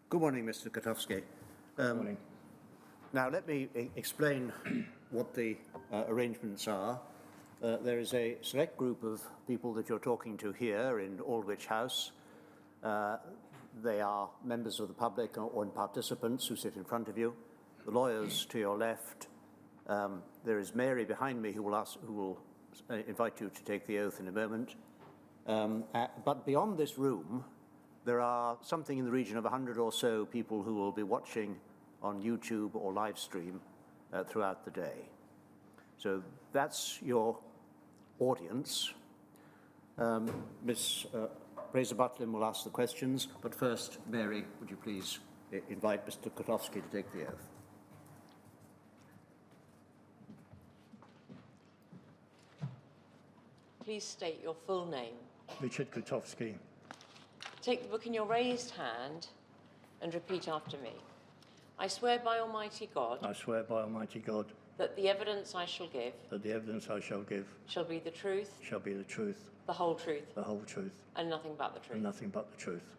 Good morning, Mr. Gutowski. Good morning. Now, let me explain what the arrangements are. There is a select group of people that you're talking to here in Aldwych House. They are members of the public or participants who sit in front of you. The lawyers to your left. There is Mary behind me who will invite you to take the oath in a moment. But beyond this room, there are something in the region of 100 or so people who will be watching on YouTube or live stream throughout the day. So that's your audience. Miss Fraser-Butlin will ask the questions, but first, Mary, would you please invite Mr. Gutowski to take the oath. Please state your full name. Richard Gutowski. Take the book in your raised hand and repeat after me. I swear by Almighty God I swear by Almighty God that the evidence I shall give that the evidence I shall give shall be the truth, shall be the truth, the whole truth, the whole truth, and nothing but the and truth. nothing but the truth.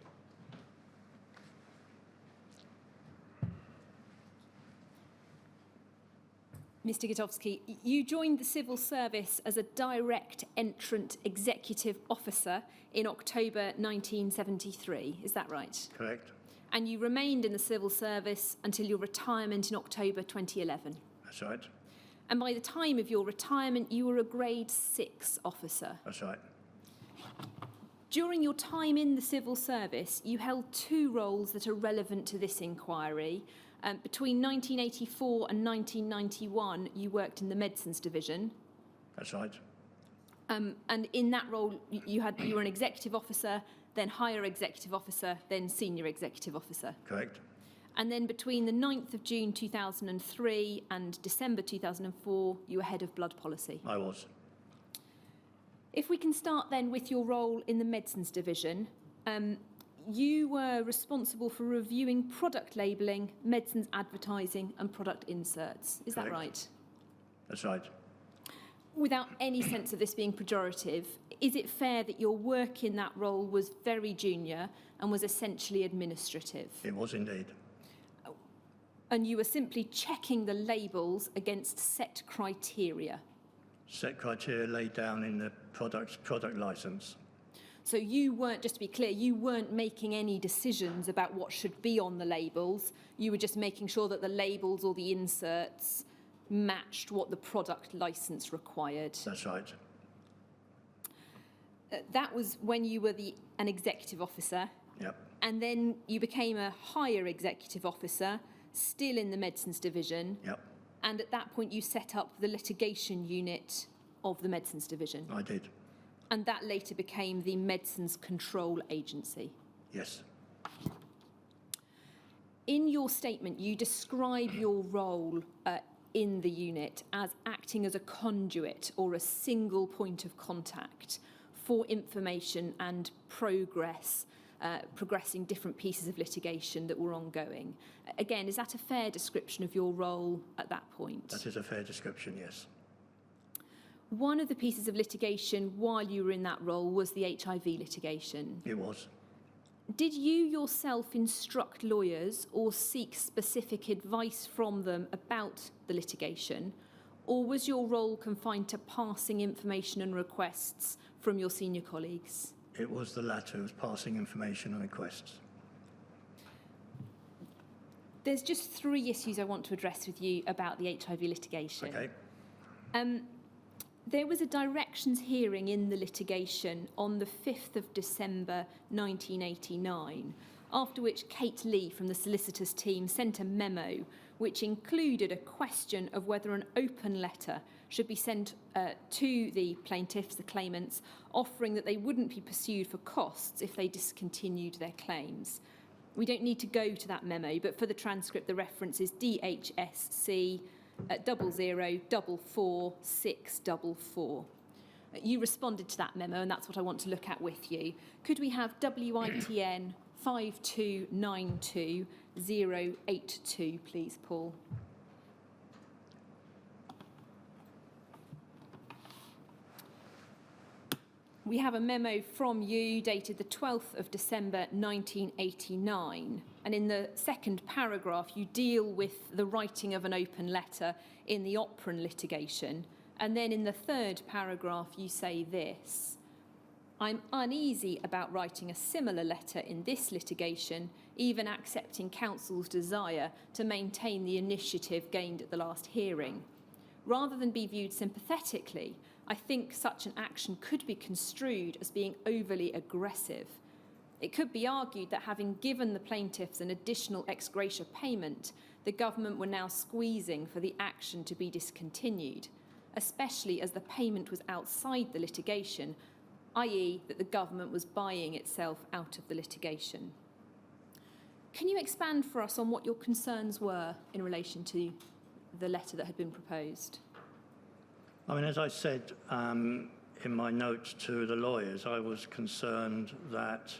Mr. Gutowski, you joined the civil service as a direct entrant executive officer in October 1973. Is that right? Correct? And you remained in the civil service until your retirement in October 2011. That's right. And by the time of your retirement, you were a grade 6 officer. That's right. During your time in the civil service, you held 2 roles that are relevant to this inquiry. Between 1984 and 1991, you worked in the Medicines Division. That's right. And in that role, you were an executive officer, then higher executive officer, then senior executive officer. Correct. And then between the 9th of June 2003 and December 2004, you were head of blood policy. I was. If we can start then with your role in the Medicines Division, you were responsible for reviewing product labelling, medicines advertising and product inserts. Is that right? That's right. Without any sense of this being pejorative, is it fair that your work in that role was very junior and was essentially administrative? It was indeed. And you were simply checking the labels against set criteria? Set criteria laid down in the product licence. So you weren't, just to be clear, you weren't making any decisions about what should be on the labels. You were just making sure that the labels or the inserts matched what the product licence required. That's right. That was when you were an executive officer. Yep. And then you became a higher executive officer, still in the Medicines Division. Yep. And at that point you set up the litigation unit of the Medicines Division. I did. And that later became the Medicines Control Agency. Yes. In your statement, you describe your role in the unit as acting as a conduit or a single point of contact for information and progressing different pieces of litigation that were ongoing. Again, is that a fair description of your role at that point? That is a fair description, yes. One of the pieces of litigation while you were in that role was the HIV litigation. It was. Did you yourself instruct lawyers or seek specific advice from them about the litigation, or was your role confined to passing information and requests from your senior colleagues? It was the latter. It was passing information and requests. There's just 3 issues I want to address with you about the HIV litigation. Okay. There was a directions hearing in the litigation on the 5th of December 1989, after which Kate Lee from the solicitors team sent a memo which included a question of whether an open letter should be sent to the plaintiffs, the claimants, offering that they wouldn't be pursued for costs if they discontinued their claims. We don't need to go to that memo, but for the transcript, the reference is DHSC 0044644. You responded to that memo, and that's what I want to look at with you. Could we have WITN 5292082, please, Paul? we have a memo from you dated the 12th of December 1989. And in the second paragraph, you deal with the writing of an open letter in the Opron litigation. And then in the third paragraph, you say this: I'm uneasy about writing a similar letter in this litigation, even accepting counsel's desire to maintain the initiative gained at the last hearing. Rather than be viewed sympathetically, I think such an action could be construed as being overly aggressive. It could be argued that having given the plaintiffs an additional ex gratia payment, the government were now squeezing for the action to be discontinued, especially as the payment was outside the litigation, i.e. that the government was buying itself out of the litigation. Can you expand for us on what your concerns were in relation to the letter that had been proposed? I mean, as I said in my notes to the lawyers, I was concerned that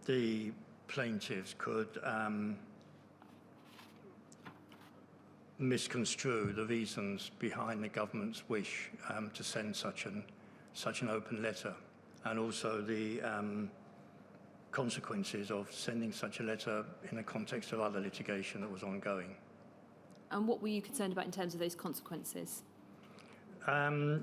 the plaintiffs could misconstrue the reasons behind the government's wish to send such an open letter, and also the consequences of sending such a letter in the context of other litigation that was ongoing. And what were you concerned about in terms of those consequences? As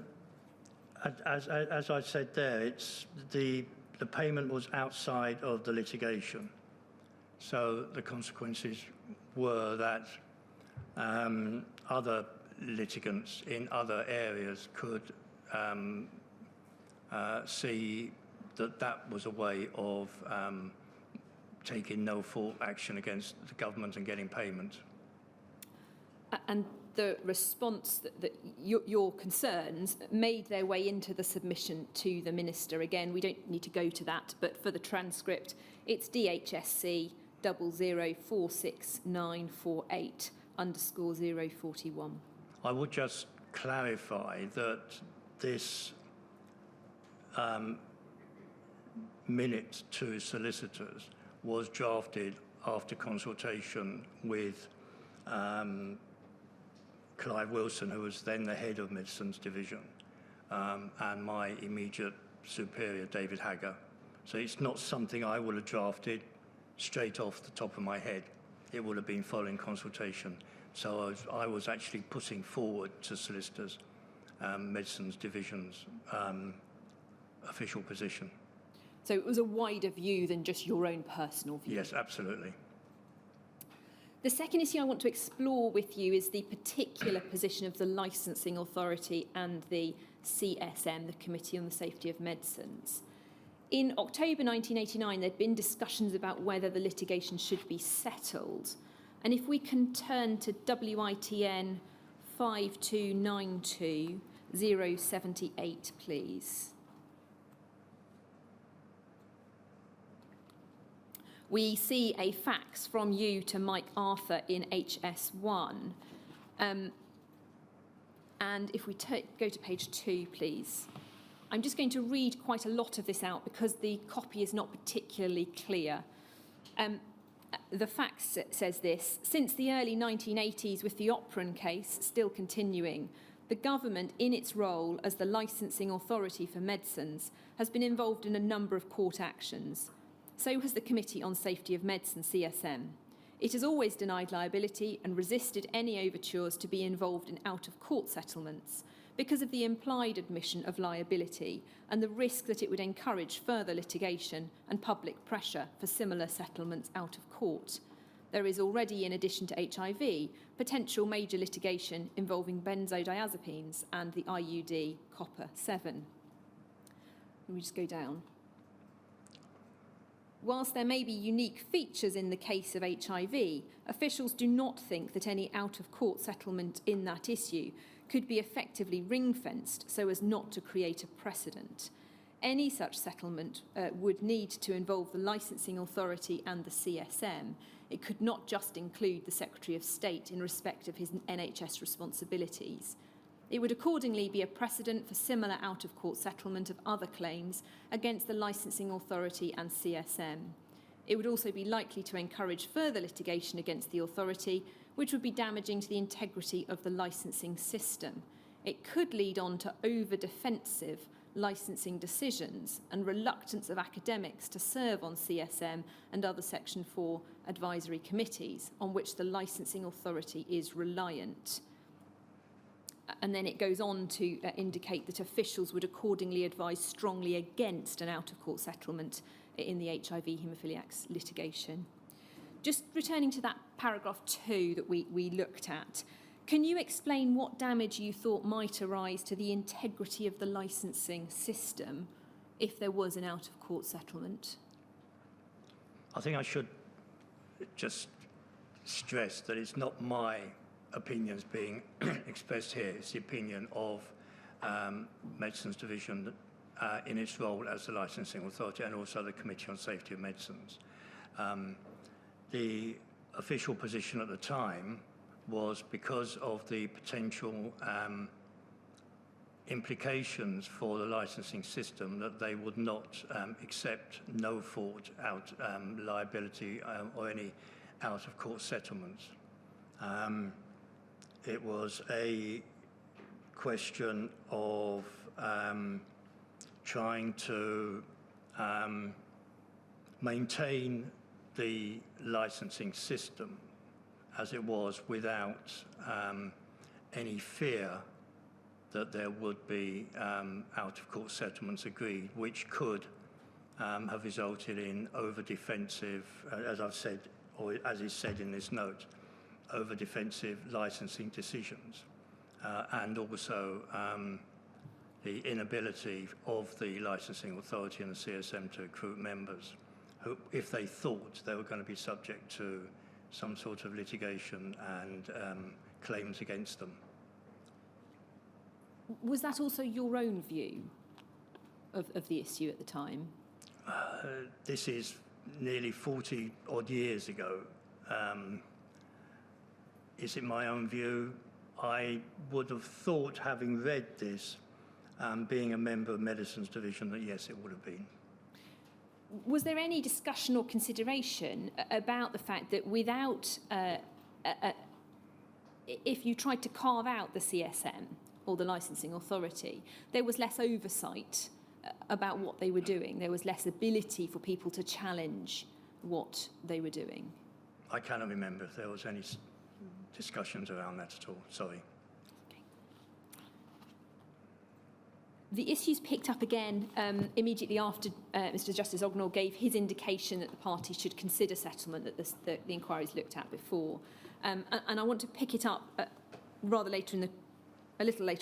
I said there, it's the payment was outside of the litigation, so the consequences were that other litigants in other areas could see that was a way of taking no-fault action against the government and getting payment. And the response that your concerns made their way into the submission to the Minister. Again, we don't need to go to that, but for the transcript, it's DHSC 00469448_041. I would just clarify that this minute to solicitors was drafted after consultation with Clive Wilson, who was then the head of Medicines Division, and my immediate superior, David Hagger. So it's not something I would have drafted straight off the top of my head. It would have been following consultation. So I was actually putting forward to solicitors Medicines Division's official position. So it was a wider view than just your own personal view? Yes, absolutely. The second issue I want to explore with you is the particular position of the Licensing Authority and the CSM, the Committee on the Safety of Medicines. In October 1989, there'd been discussions about whether the litigation should be settled. And if we can turn to WITN 5292078, please. We see a fax from you to Mike Arthur in HS1. And if we go to page 2, please. I'm just going to read quite a lot of this out because the copy is not particularly clear. The fax says this: since the early 1980s, with the Opron case still continuing, the government, in its role as the licensing authority for medicines, has been involved in a number of court actions. So has the Committee on Safety of Medicine, CSM. It has always denied liability and resisted any overtures to be involved in out-of-court settlements because of the implied admission of liability and the risk that it would encourage further litigation and public pressure for similar settlements out of court. There is already, in addition to HIV, potential major litigation involving benzodiazepines and the IUD copper-7. Let me just go down. Whilst there may be unique features in the case of HIV, officials do not think that any out-of-court settlement in that issue could be effectively ring-fenced so as not to create a precedent. Any such settlement would need to involve the licensing authority and the CSM. It could not just include the Secretary of State in respect of his NHS responsibilities. It would accordingly be a precedent for similar out-of-court settlement of other claims against the licensing authority and CSM. It would also be likely to encourage further litigation against the authority, which would be damaging to the integrity of the licensing system. it could lead on to over-defensive licensing decisions and reluctance of academics to serve on CSM and other Section 4 advisory committees on which the licensing authority is reliant. And then it goes on to indicate that officials would accordingly advise strongly against an out-of-court settlement in the HIV haemophiliacs litigation. Just returning to that paragraph 2 that we looked at, can you explain what damage you thought might arise to the integrity of the licensing system if there was an out-of-court settlement? I think I should just stress that it's not my opinions being expressed here. It's the opinion of Medicines Division in its role as the licensing authority and also the Committee on Safety of Medicines. The official position at the time was because of the potential implications for the licensing system that they would not accept no fault liability or any out-of-court settlements. It was a question of trying to maintain the licensing system as it was without any fear that there would be out-of-court settlements agreed, which could have resulted in over-defensive, as I've said, or as is said in this note, over-defensive licensing decisions, and also the inability of the licensing authority and the CSM to recruit members who, if they thought they were going to be subject to some sort of litigation and claims against them. Was that also your own view of the issue at the time? This is nearly 40 odd years ago. Is it my own view? I would have thought, having read this, being a member of Medicines Division, that yes, it would have been. Was there any discussion or consideration about the fact that without, if you tried to carve out the CSM or the licensing authority, there was less oversight about what they were doing? There was less ability for people to challenge what they were doing? I cannot remember if there was any discussions around that at all. Sorry. The issues picked up again immediately after Mr Justice Ognall gave his indication that the parties should consider settlement that the inquiries looked at before. And I want to pick it up a little later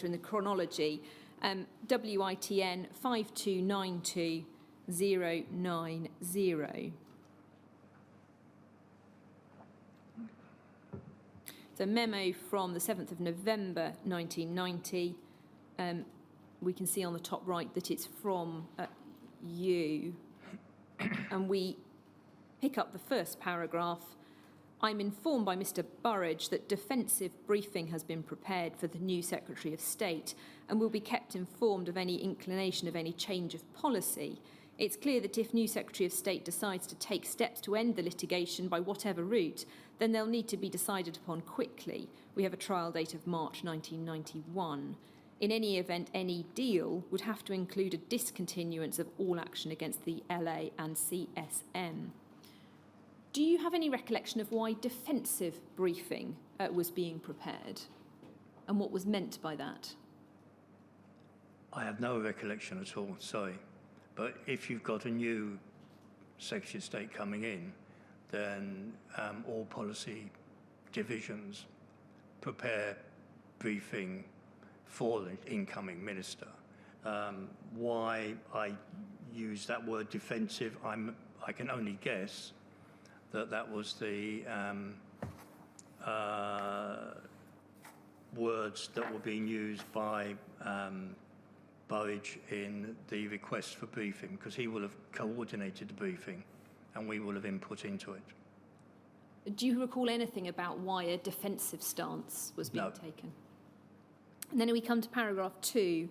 in the chronology. WITN 5292090. It's a memo from the 7th of November 1990. We can see on the top right that it's from you. And we pick up the first paragraph. I'm informed by Mr Burridge that defensive briefing has been prepared for the new Secretary of State and will be kept informed of any inclination of any change of policy. It's clear that if new Secretary of State decides to take steps to end the litigation by whatever route, then they'll need to be decided upon quickly. We have a trial date of March 1991. In any event, any deal would have to include a discontinuance of all action against the LA and CSM. Do you have any recollection of why defensive briefing was being prepared and what was meant by that? I have no recollection at all, sorry. But if you've got a new Secretary of State coming in, then all policy divisions prepare briefing for the incoming minister. Why I use that word defensive, I can only guess that was the words that were being used by Burridge in the request for briefing, because he will have coordinated the briefing and we will have input into it. Do you recall anything about why a defensive stance was being taken? And then we come to paragraph 2.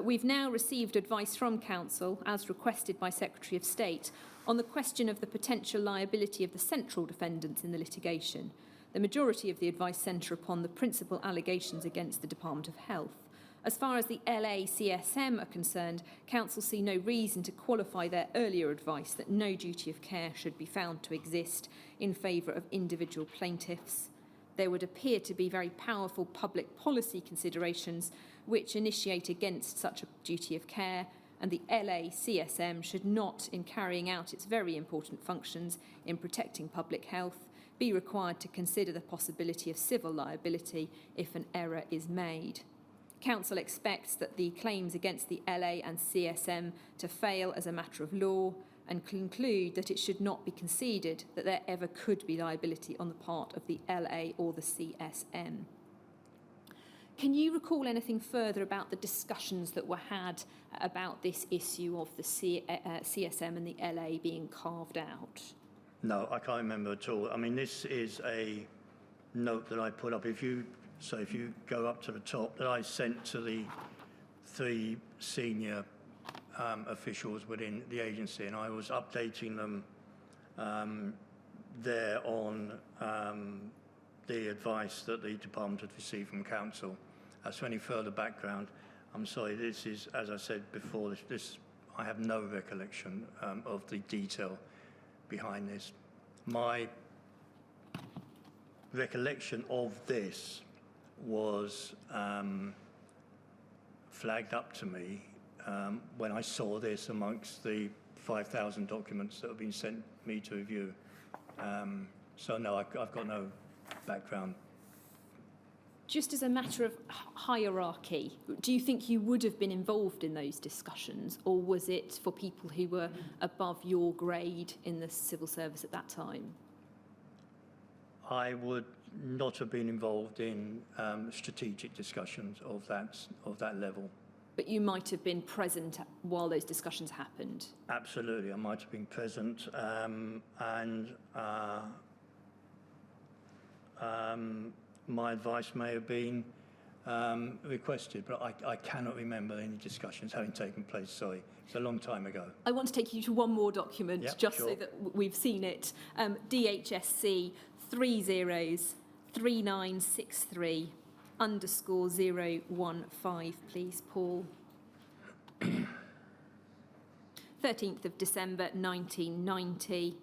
We've now received advice from Council, as requested by Secretary of State, on the question of the potential liability of the central defendants in the litigation. The majority of the advice centre upon the principal allegations against the Department of Health. As far as the LA CSM are concerned, council see no reason to qualify their earlier advice that no duty of care should be found to exist in favour of individual plaintiffs. There would appear to be very powerful public policy considerations which initiate against such a duty of care, and the LA CSM should not, in carrying out its very important functions in protecting public health, be required to consider the possibility of civil liability if an error is made. Council expects that the claims against the LA and CSM to fail as a matter of law, and conclude that it should not be conceded that there ever could be liability on the part of the LA or the CSM. Can you recall anything further about the discussions that were had about this issue of the CSM and the LA being carved out? No, I can't remember at all. I mean, this is a note that I put up. If you go up to the top, that I sent to the 3 senior officials within the agency, and I was updating them there on the advice that the department had received from council. As for any further background, I'm sorry, this is, as I said before, I have no recollection of the detail behind this. My recollection of this was flagged up to me when I saw this amongst the 5,000 documents that have been sent me to review. So no, I've got no background. Just as a matter of hierarchy, do you think you would have been involved in those discussions, or was it for people who were above your grade in the civil service at that time? I would not have been involved in strategic discussions of that level. But you might have been present while those discussions happened? Absolutely, I might have been present, and my advice may have been requested, but I cannot remember any discussions having taken place, sorry. It's a long time ago. I want to take you to one more document, Yep, just sure. so that we've seen it. DHSC 303963 _015, please, Paul. 13th of December 1990.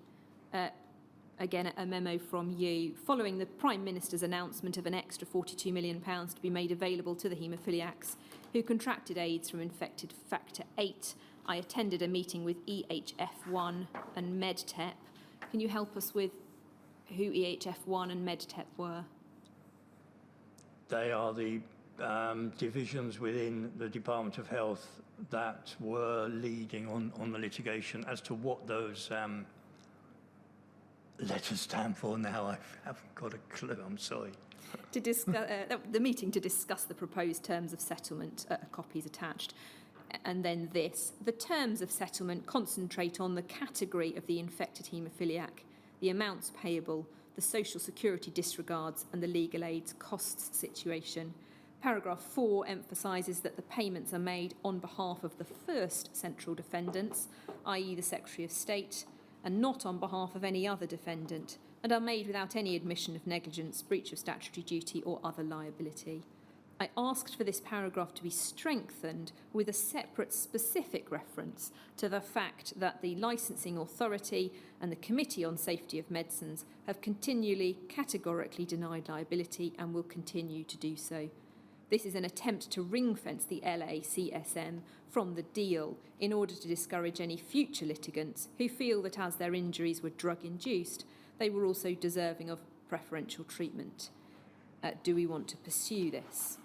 Again, a memo from you. Following the Prime Minister's announcement of an extra £42 million to be made available to the haemophiliacs who contracted AIDS from infected factor 8, I attended a meeting with EHF1 and MedTep. Can you help us with who EHF1 and MedTep were? They are the divisions within the Department of Health that were leading on the litigation. As to what those letters stand for now, I haven't got a clue, I'm sorry. To discuss the meeting to discuss the proposed terms of settlement, copies attached. And then this. The terms of settlement concentrate on the category of the infected haemophiliac, the amounts payable, the social security disregards and the legal aid's costs situation. Paragraph 4 emphasises that the payments are made on behalf of the first central defendants, i.e. the Secretary of State, and not on behalf of any other defendant, and are made without any admission of negligence, breach of statutory duty or other liability. I asked for this paragraph to be strengthened with a separate specific reference to the fact that the licensing authority and the Committee on Safety of Medicines have continually categorically denied liability and will continue to do so. This is an attempt to ring-fence the LA CSM from the deal in order to discourage any future litigants who feel that as their injuries were drug-induced, they were also deserving of preferential treatment. Do we want to pursue this?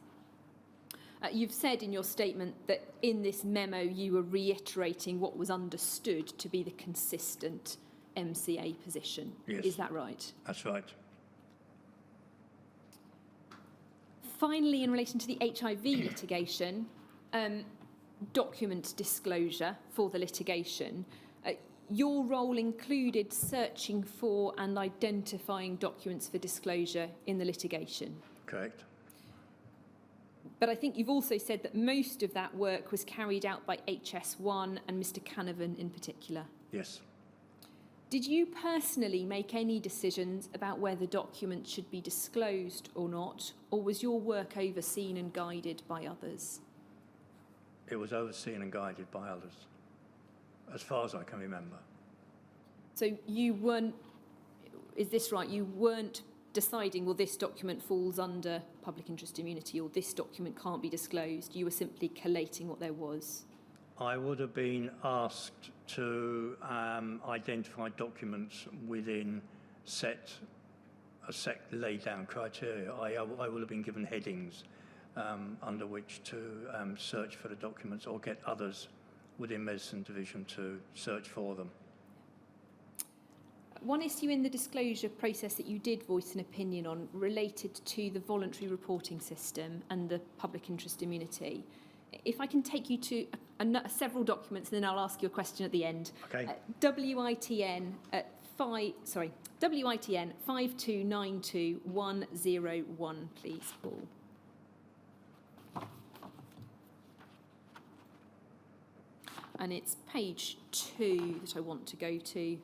You've said in your statement that in this memo you were reiterating what was understood to be the consistent MCA position. Yes. Is that right? That's right. Finally, in relation to the HIV litigation, document disclosure for the litigation, your role included searching for and identifying documents for disclosure in the litigation. Correct. But I think you've also said that most of that work was carried out by HS1 and Mr. Canavan in particular. Yes. Did you personally make any decisions about whether documents should be disclosed or not, or was your work overseen and guided by others? It was overseen and guided by others, as far as I can remember. So you weren't, is this right, you weren't deciding, well, this document falls under public interest immunity or this document can't be disclosed. You were simply collating what there was. I would have been asked to identify documents within a set laid down criteria. I will have been given headings under which to search for the documents or get others within Medicine Division to search for them. One issue in the disclosure process that you did voice an opinion on related to the voluntary reporting system and the public interest immunity. If I can take you to several documents, and then I'll ask you a question at the end. Okay. WITN 5292101, please, Paul. And it's page 2 that I want to go to.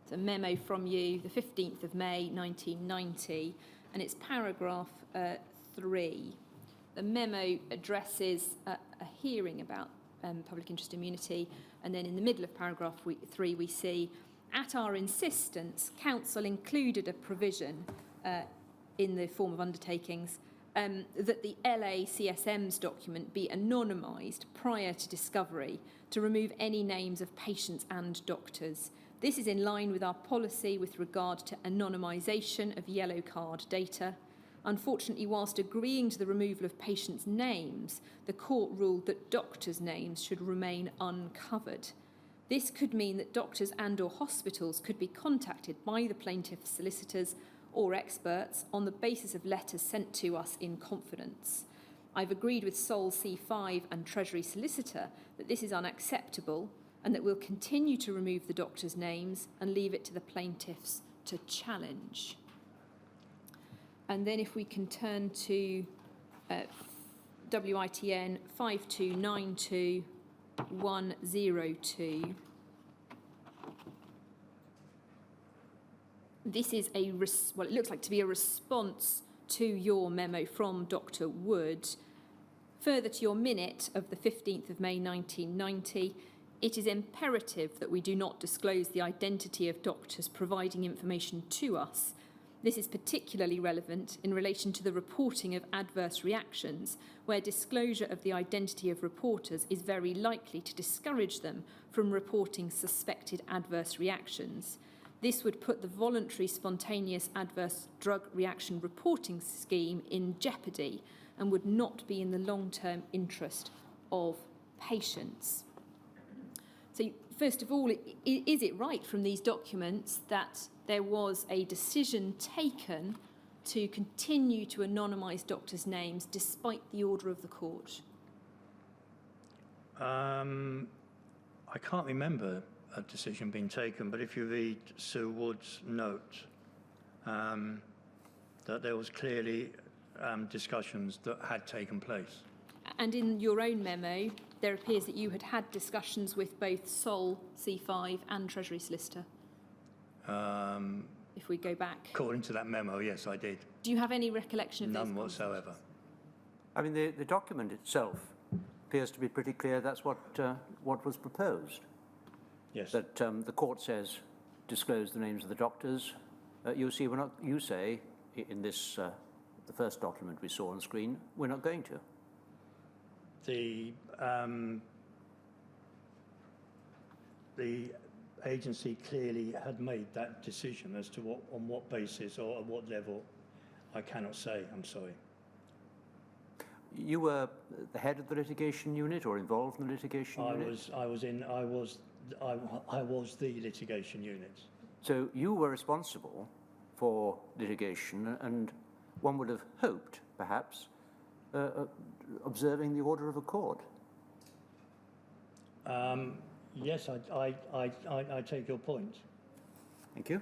It's a memo from you, the 15th of May, 1990, and it's paragraph 3. The memo addresses a hearing about public interest immunity, and then in the middle of paragraph 3 we see, at our insistence, Council included a provision in the form of undertakings that the LACSM's document be anonymised prior to discovery to remove any names of patients and doctors. This is in line with our policy with regard to anonymisation of yellow card data. Unfortunately, whilst agreeing to the removal of patients' names, the court ruled that doctors' names should remain uncovered. This could mean that doctors and/or hospitals could be contacted by the plaintiff's solicitors or experts on the basis of letters sent to us in confidence. I've agreed with Sol C5 and Treasury Solicitor that this is unacceptable and that we'll continue to remove the doctors' names and leave it to the plaintiffs to challenge. And then if we can turn to WITN 5292102. This is it looks like to be a response to your memo from Dr. Wood. Further to your minute of the 15th of May 1990, it is imperative that we do not disclose the identity of doctors providing information to us. This is particularly relevant in relation to the reporting of adverse reactions, where disclosure of the identity of reporters is very likely to discourage them from reporting suspected adverse reactions. This would put the voluntary spontaneous adverse drug reaction reporting scheme in jeopardy and would not be in the long-term interest of patients. So, first of all, is it right from these documents that there was a decision taken to continue to anonymise doctors' names despite the order of the court? I can't remember a decision being taken, but if you read Sue Wood's note, that there was clearly discussions that had taken place. And in your own memo, there appears that you had had discussions with both Sol C5 and Treasury Solicitor. If we go back. According to that memo, yes, I did. Do you have any recollection of those? None whatsoever. I mean, the document itself appears to be pretty clear that's what was proposed. Yes. That the court says disclose the names of the doctors. You say in this the first document we saw on screen, we're not going to. The agency clearly had made that decision as to on what basis or at what level. I cannot say. I'm sorry. You were the head of the litigation unit or involved in the litigation unit? I was the litigation unit. So you were responsible for litigation, and one would have hoped, perhaps, observing the order of a court. Yes, I take your point. Thank you.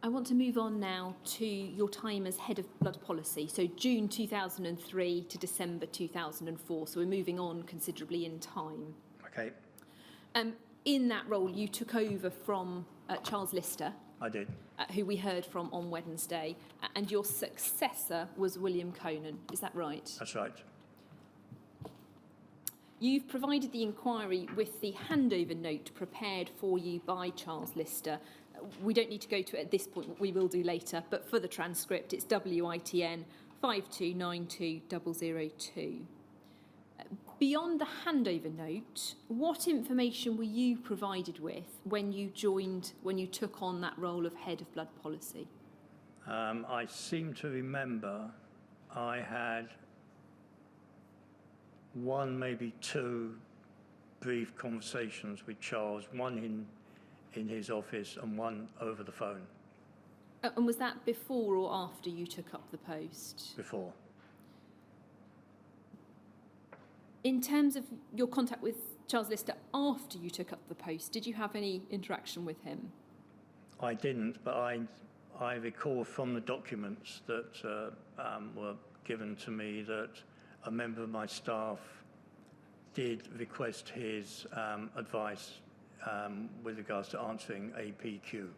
I want to move on now to your time as head of blood policy, so June 2003 to December 2004, so we're moving on considerably in time. Okay. In that role, you took over from Charles Lister, I did. Who we heard from on Wednesday, and your successor was William Conan. Is that right? That's right. You've provided the inquiry with the handover note prepared for you by Charles Lister. We don't need to go to it at this point, we will do later, but for the transcript, it's WITN 5292002. Beyond the handover note, what information were you provided with when you took on that role of head of blood policy? I seem to remember I had one, maybe two brief conversations with Charles, one in his office and one over the phone. And was that before or after you took up the post? Before. In terms of your contact with Charles Lister after you took up the post, did you have any interaction with him? I didn't, but I recall from the documents that were given to me that a member of my staff did request his advice with regards to answering a PQ.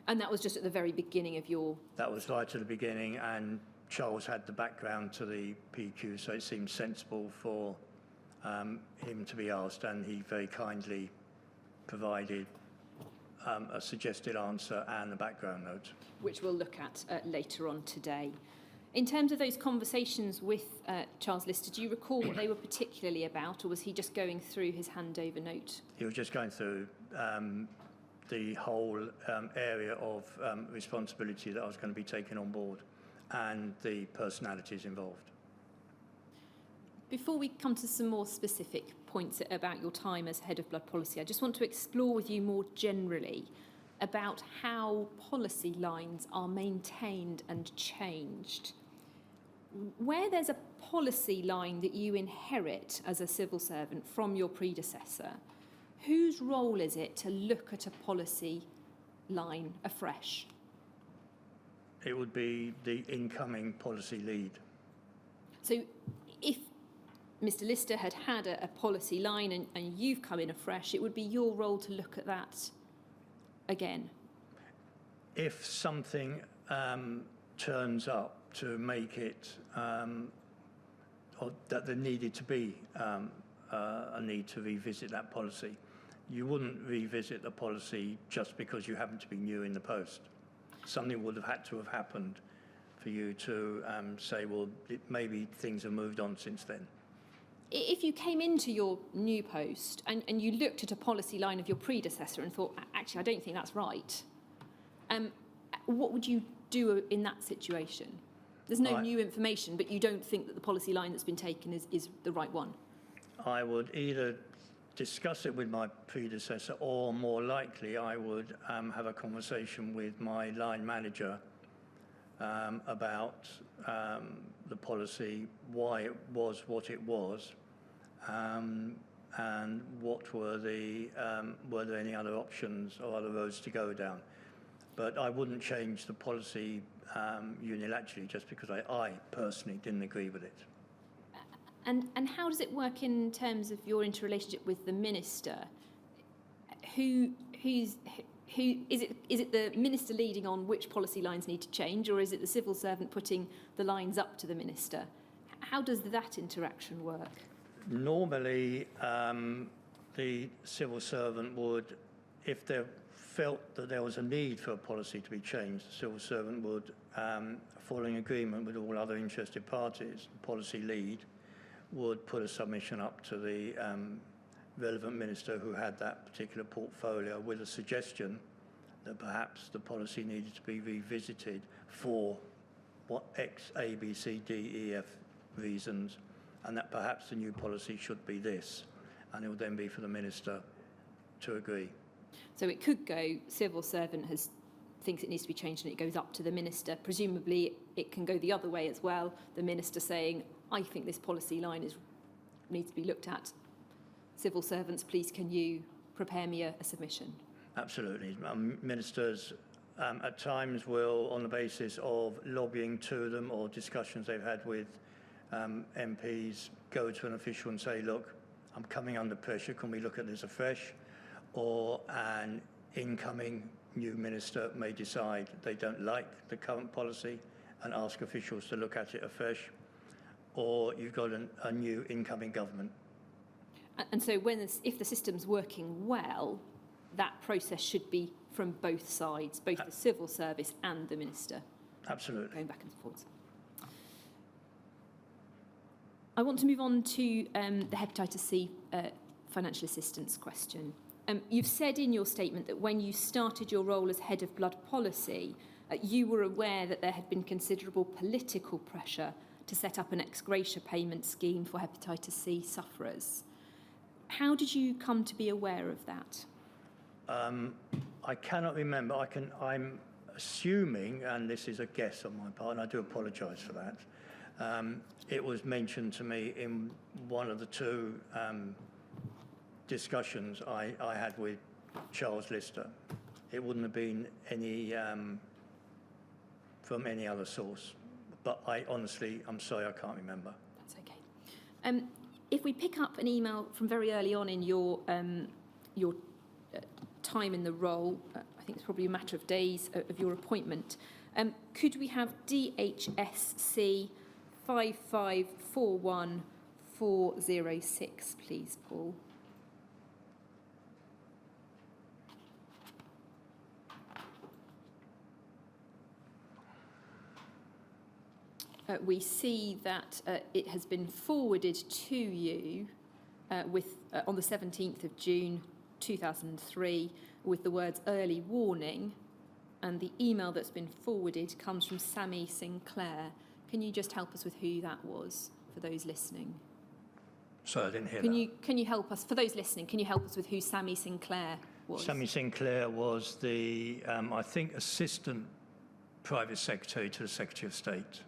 And that was just at the very beginning of your... That was right at the beginning, and Charles had the background to the PQ, so it seemed sensible for him to be asked, and he very kindly provided a suggested answer and a background note. Which we'll look at later on today. In terms of those conversations with Charles Lister, do you recall what they were particularly about, or was he just going through his handover note? He was just going through the whole area of responsibility that I was going to be taking on board and the personalities involved. Before we come to some more specific points about your time as head of blood policy, I just want to explore with you more generally about how policy lines are maintained and changed. Where there's a policy line that you inherit as a civil servant from your predecessor, whose role is it to look at a policy line afresh? It would be the incoming policy lead. So if Mr. Lister had a policy line and you've come in afresh, it would be your role to look at that again. If something turns up to make it, or that there needed to be a need to revisit that policy, you wouldn't revisit the policy just because you happen to be new in the post. Something would have had to have happened for you to say, well, maybe things have moved on since then. If you came into your new post and you looked at a policy line of your predecessor and thought, actually, I don't think that's right, what would you do in that situation? There's no new information, but you don't think that the policy line that's been taken is the right one. I would either discuss it with my predecessor, or more likely I would have a conversation with my line manager about the policy, why it was what it was, and what were there any other options or other roads to go down. But I wouldn't change the policy unilaterally just because I personally didn't agree with it. And how does it work in terms of your interrelationship with the minister? Is it the minister leading on which policy lines need to change, or is it the civil servant putting the lines up to the minister? How does that interaction work? Normally, the civil servant would, if they felt that there was a need for a policy to be changed, the civil servant would, following agreement with all other interested parties, the policy lead would put a submission up to the relevant minister who had that particular portfolio with a suggestion that perhaps the policy needed to be revisited for what X, A, B, C, D, E, F reasons, and that perhaps the new policy should be this, and it would then be for the minister to agree. So it could go, civil servant thinks it needs to be changed and it goes up to the minister. Presumably it can go the other way as well, the minister saying, I think this policy line needs to be looked at. Civil servants, please can you prepare me a submission? Absolutely. Ministers at times will, on the basis of lobbying to them or discussions they've had with MPs, go to an official and say, look, I'm coming under pressure, can we look at this afresh? Or an incoming new minister may decide they don't like the current policy and ask officials to look at it afresh, or you've got a new incoming government. And so if the system's working well, that process should be from both sides, both the civil service and the minister. Absolutely. Going back and forth. I want to move on to the hepatitis C financial assistance question. You've said in your statement that when you started your role as head of blood policy, you were aware that there had been considerable political pressure to set up an ex gratia payment scheme for hepatitis C sufferers. How did you come to be aware of that? I cannot remember. I'm assuming, and this is a guess on my part, and I do apologise for that, it was mentioned to me in one of the two discussions I had with Charles Lister. It wouldn't have been any from any other source. But I'm sorry, I can't remember. That's okay. If we pick up an email from very early on in your time in the role, I think it's probably a matter of days of your appointment, could we have DHSC 5541406, please, Paul? We see that it has been forwarded to you on the 17th of June 2003 with the words early warning, and the email that's been forwarded comes from Sammy Sinclair. Can you just help us with who that was for those listening? Sorry, I didn't hear that. Can you help us, for those listening, can you help us with who Sammy Sinclair was? Sammy Sinclair was the, I think, Assistant Private Secretary to the Secretary of State.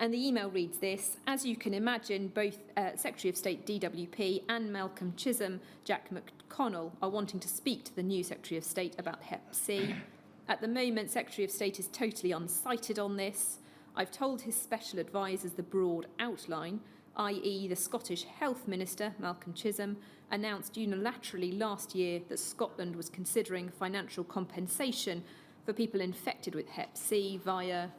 And the email reads this: as you can imagine, both Secretary of State DWP and Malcolm Chisholm, Jack McConnell, are wanting to speak to the new Secretary of State about Hep C. At the moment, Secretary of State is totally unsighted on this. I've told his special advisers the broad outline, i.e. the Scottish Health Minister, Malcolm Chisholm, announced unilaterally last year that Scotland was considering financial compensation for people infected with Hep C via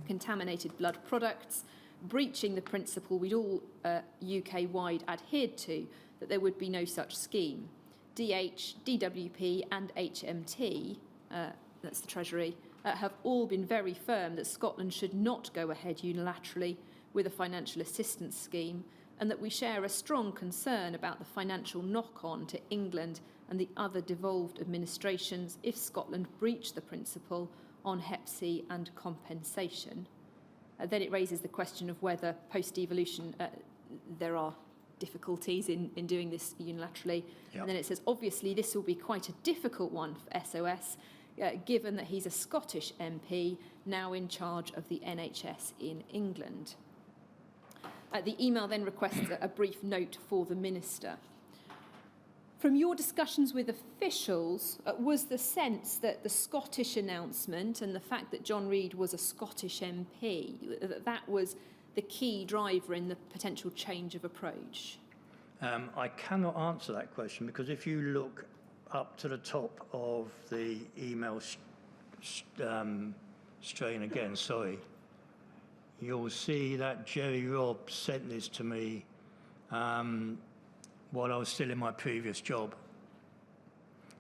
contaminated blood products, breaching the principle we'd all UK-wide adhered to, that there would be no such scheme. DH, DWP and HMT, that's the Treasury, have all been very firm that Scotland should not go ahead unilaterally with a financial assistance scheme, and that we share a strong concern about the financial knock-on to England and the other devolved administrations if Scotland breached the principle on Hep C and compensation. Then it raises the question of whether post-devolution there are difficulties in doing this unilaterally. Yep. And then it says, obviously, this will be quite a difficult one for SOS, given that he's a Scottish MP now in charge of the NHS in England. The email then requests a brief note for the Minister. From your discussions with officials, was the sense that the Scottish announcement and the fact that John Reid was a Scottish MP, that was the key driver in the potential change of approach? I cannot answer that question because if you look up to the top of the email strain again, sorry, you'll see that Jerry Robb sent this to me while I was still in my previous job.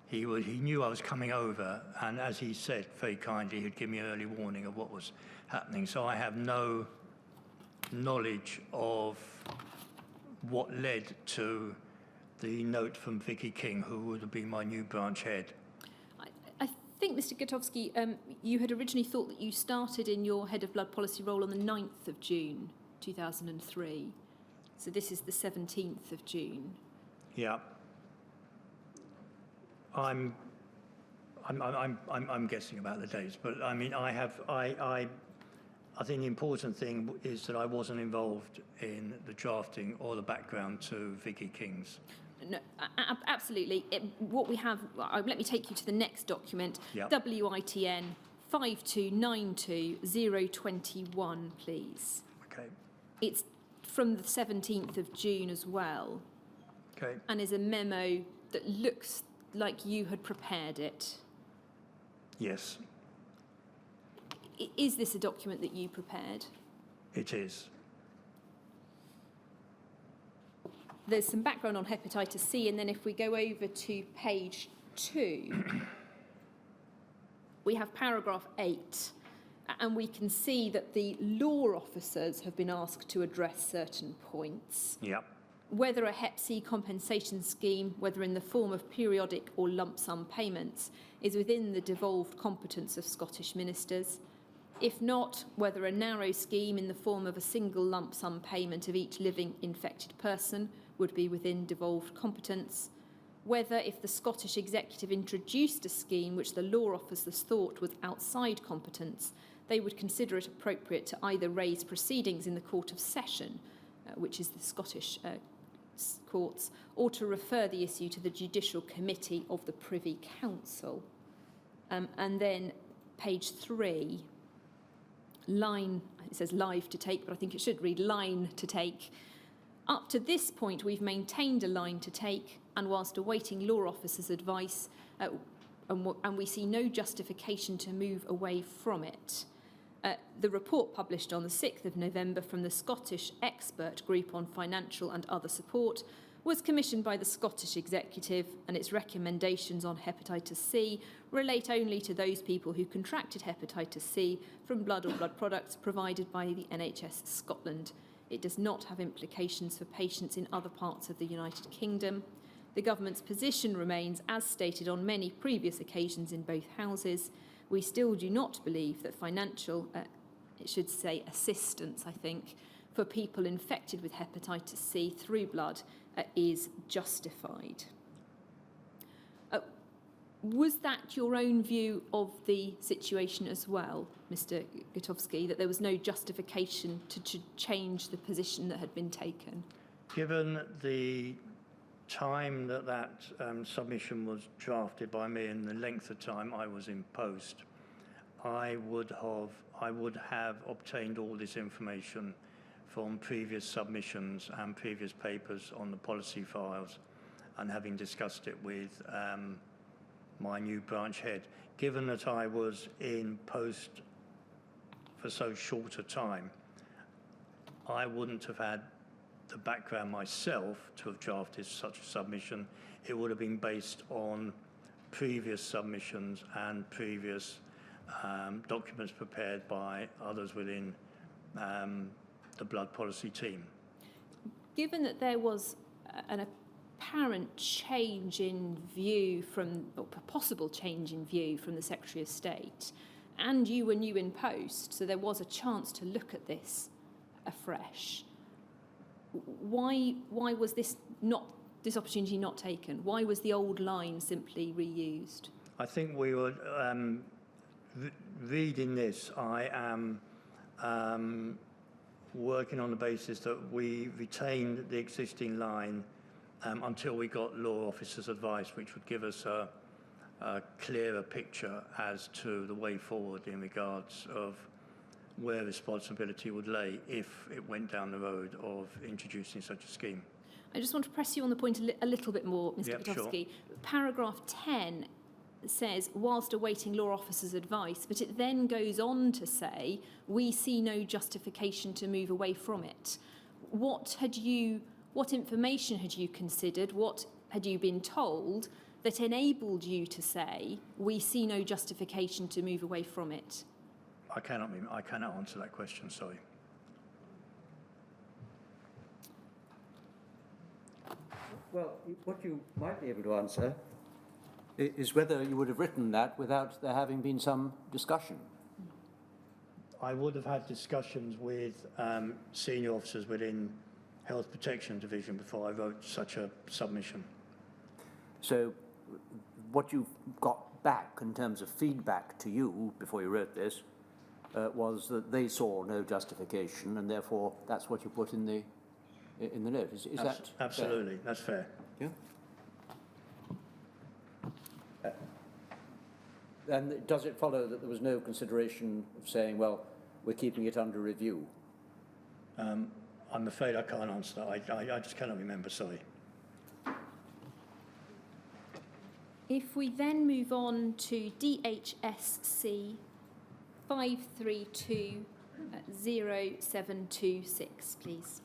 He knew I was coming over, and as he said very kindly, he'd give me an early warning of what was happening. So I have no knowledge of what led to the note from Vicky King, who would have been my new branch head. I think, Mr. Gutowski, you had originally thought that you started in your head of blood policy role on the 9th of June 2003. So this is the 17th of June. Yeah. I'm guessing about the dates, but I mean, I think the important thing is that I wasn't involved in the drafting or the background to Vicky King's. No, absolutely. What we have, let me take you to the next document, yep. WITN 5292021, please. Okay. It's from the 17th of June as well. Okay. And is a memo that looks like you had prepared it. Yes, Is this a document that you prepared? it is. There's some background on hepatitis C, and then if we go over to page 2, we have paragraph 8, and we can see that the law officers have been asked to address certain points. Yep. Whether a Hep C compensation scheme, whether in the form of periodic or lump sum payments, is within the devolved competence of Scottish ministers. If not, whether a narrow scheme in the form of a single lump sum payment of each living infected person would be within devolved competence. Whether, if the Scottish Executive introduced a scheme which the law officers thought was outside competence, they would consider it appropriate to either raise proceedings in the Court of Session, which is the Scottish courts, or to refer the issue to the Judicial Committee of the Privy Council. And then page 3, it says live to take, but I think it should read line to take. Up to this point, we've maintained a line to take, and whilst awaiting law officers' advice, and we see no justification to move away from it. The report published on the 6th of November from the Scottish Expert Group on Financial and Other Support was commissioned by the Scottish Executive, and its recommendations on hepatitis C relate only to those people who contracted hepatitis C from blood or blood products provided by the NHS Scotland. It does not have implications for patients in other parts of the United Kingdom. The government's position remains as stated on many previous occasions in both houses. We still do not believe that financial, it should say assistance, I think, for people infected with hepatitis C through blood is justified. Was that your own view of the situation as well, Mr. Gutowski, that there was no justification to change the position that had been taken? Given the time that submission was drafted by me and the length of time I was in post, I would have obtained all this information from previous submissions and previous papers on the policy files, and having discussed it with my new branch head. Given that I was in post for so short a time, I wouldn't have had the background myself to have drafted such a submission. It would have been based on previous submissions and previous documents prepared by others within the blood policy team. Given that there was an apparent change in view or possible change in view from the Secretary of State, and you were new in post, so there was a chance to look at this afresh, why was this opportunity not taken? Why was the old line simply reused? I think we were reading this. I am working on the basis that we retained the existing line until we got law officers' advice, which would give us a clearer picture as to the way forward in regards of where responsibility would lay if it went down the road of introducing such a scheme. I just want to press you on the point a little bit more, Mr. Gutowski. Sure. Paragraph 10 says, whilst awaiting law officers' advice, but it then goes on to say, we see no justification to move away from it. What information had you considered? What had you been told that enabled you to say, we see no justification to move away from it? I cannot answer that question, sorry. Well, what you might be able to answer is whether you would have written that without there having been some discussion. I would have had discussions with senior officers within Health Protection Division before I wrote such a submission. So what you got back in terms of feedback to you before you wrote this was that they saw no justification, and therefore that's what you put in the note. Is that absolutely fair? That's fair. Yeah. And does it follow that there was no consideration of saying, well, we're keeping it under review? I'm afraid I can't answer that. I just cannot remember, sorry. If we then move on to DHSC 5320726, please.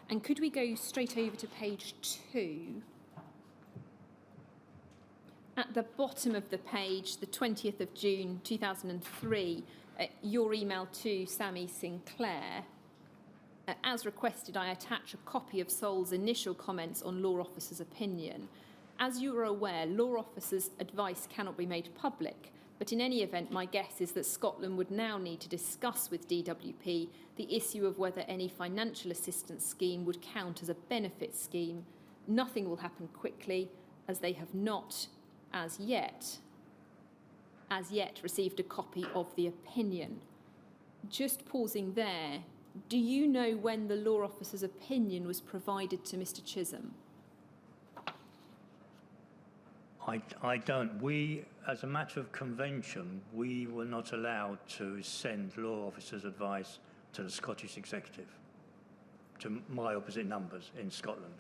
And could we go straight over to page 2? At the bottom of the page, the 20th of June 2003, your email to Sammy Sinclair. As requested, I attach a copy of Sol's initial comments on law officers' opinion. As you are aware, law officers' advice cannot be made public, but in any event, my guess is that Scotland would now need to discuss with DWP the issue of whether any financial assistance scheme would count as a benefit scheme. Nothing will happen quickly, as they have not, as yet received a copy of the opinion. Just pausing there, do you know when the law officer's opinion was provided to Mr. Chisholm? I don't. We, as a matter of convention, we were not allowed to send law officers' advice to the Scottish Executive, to my opposite numbers in Scotland.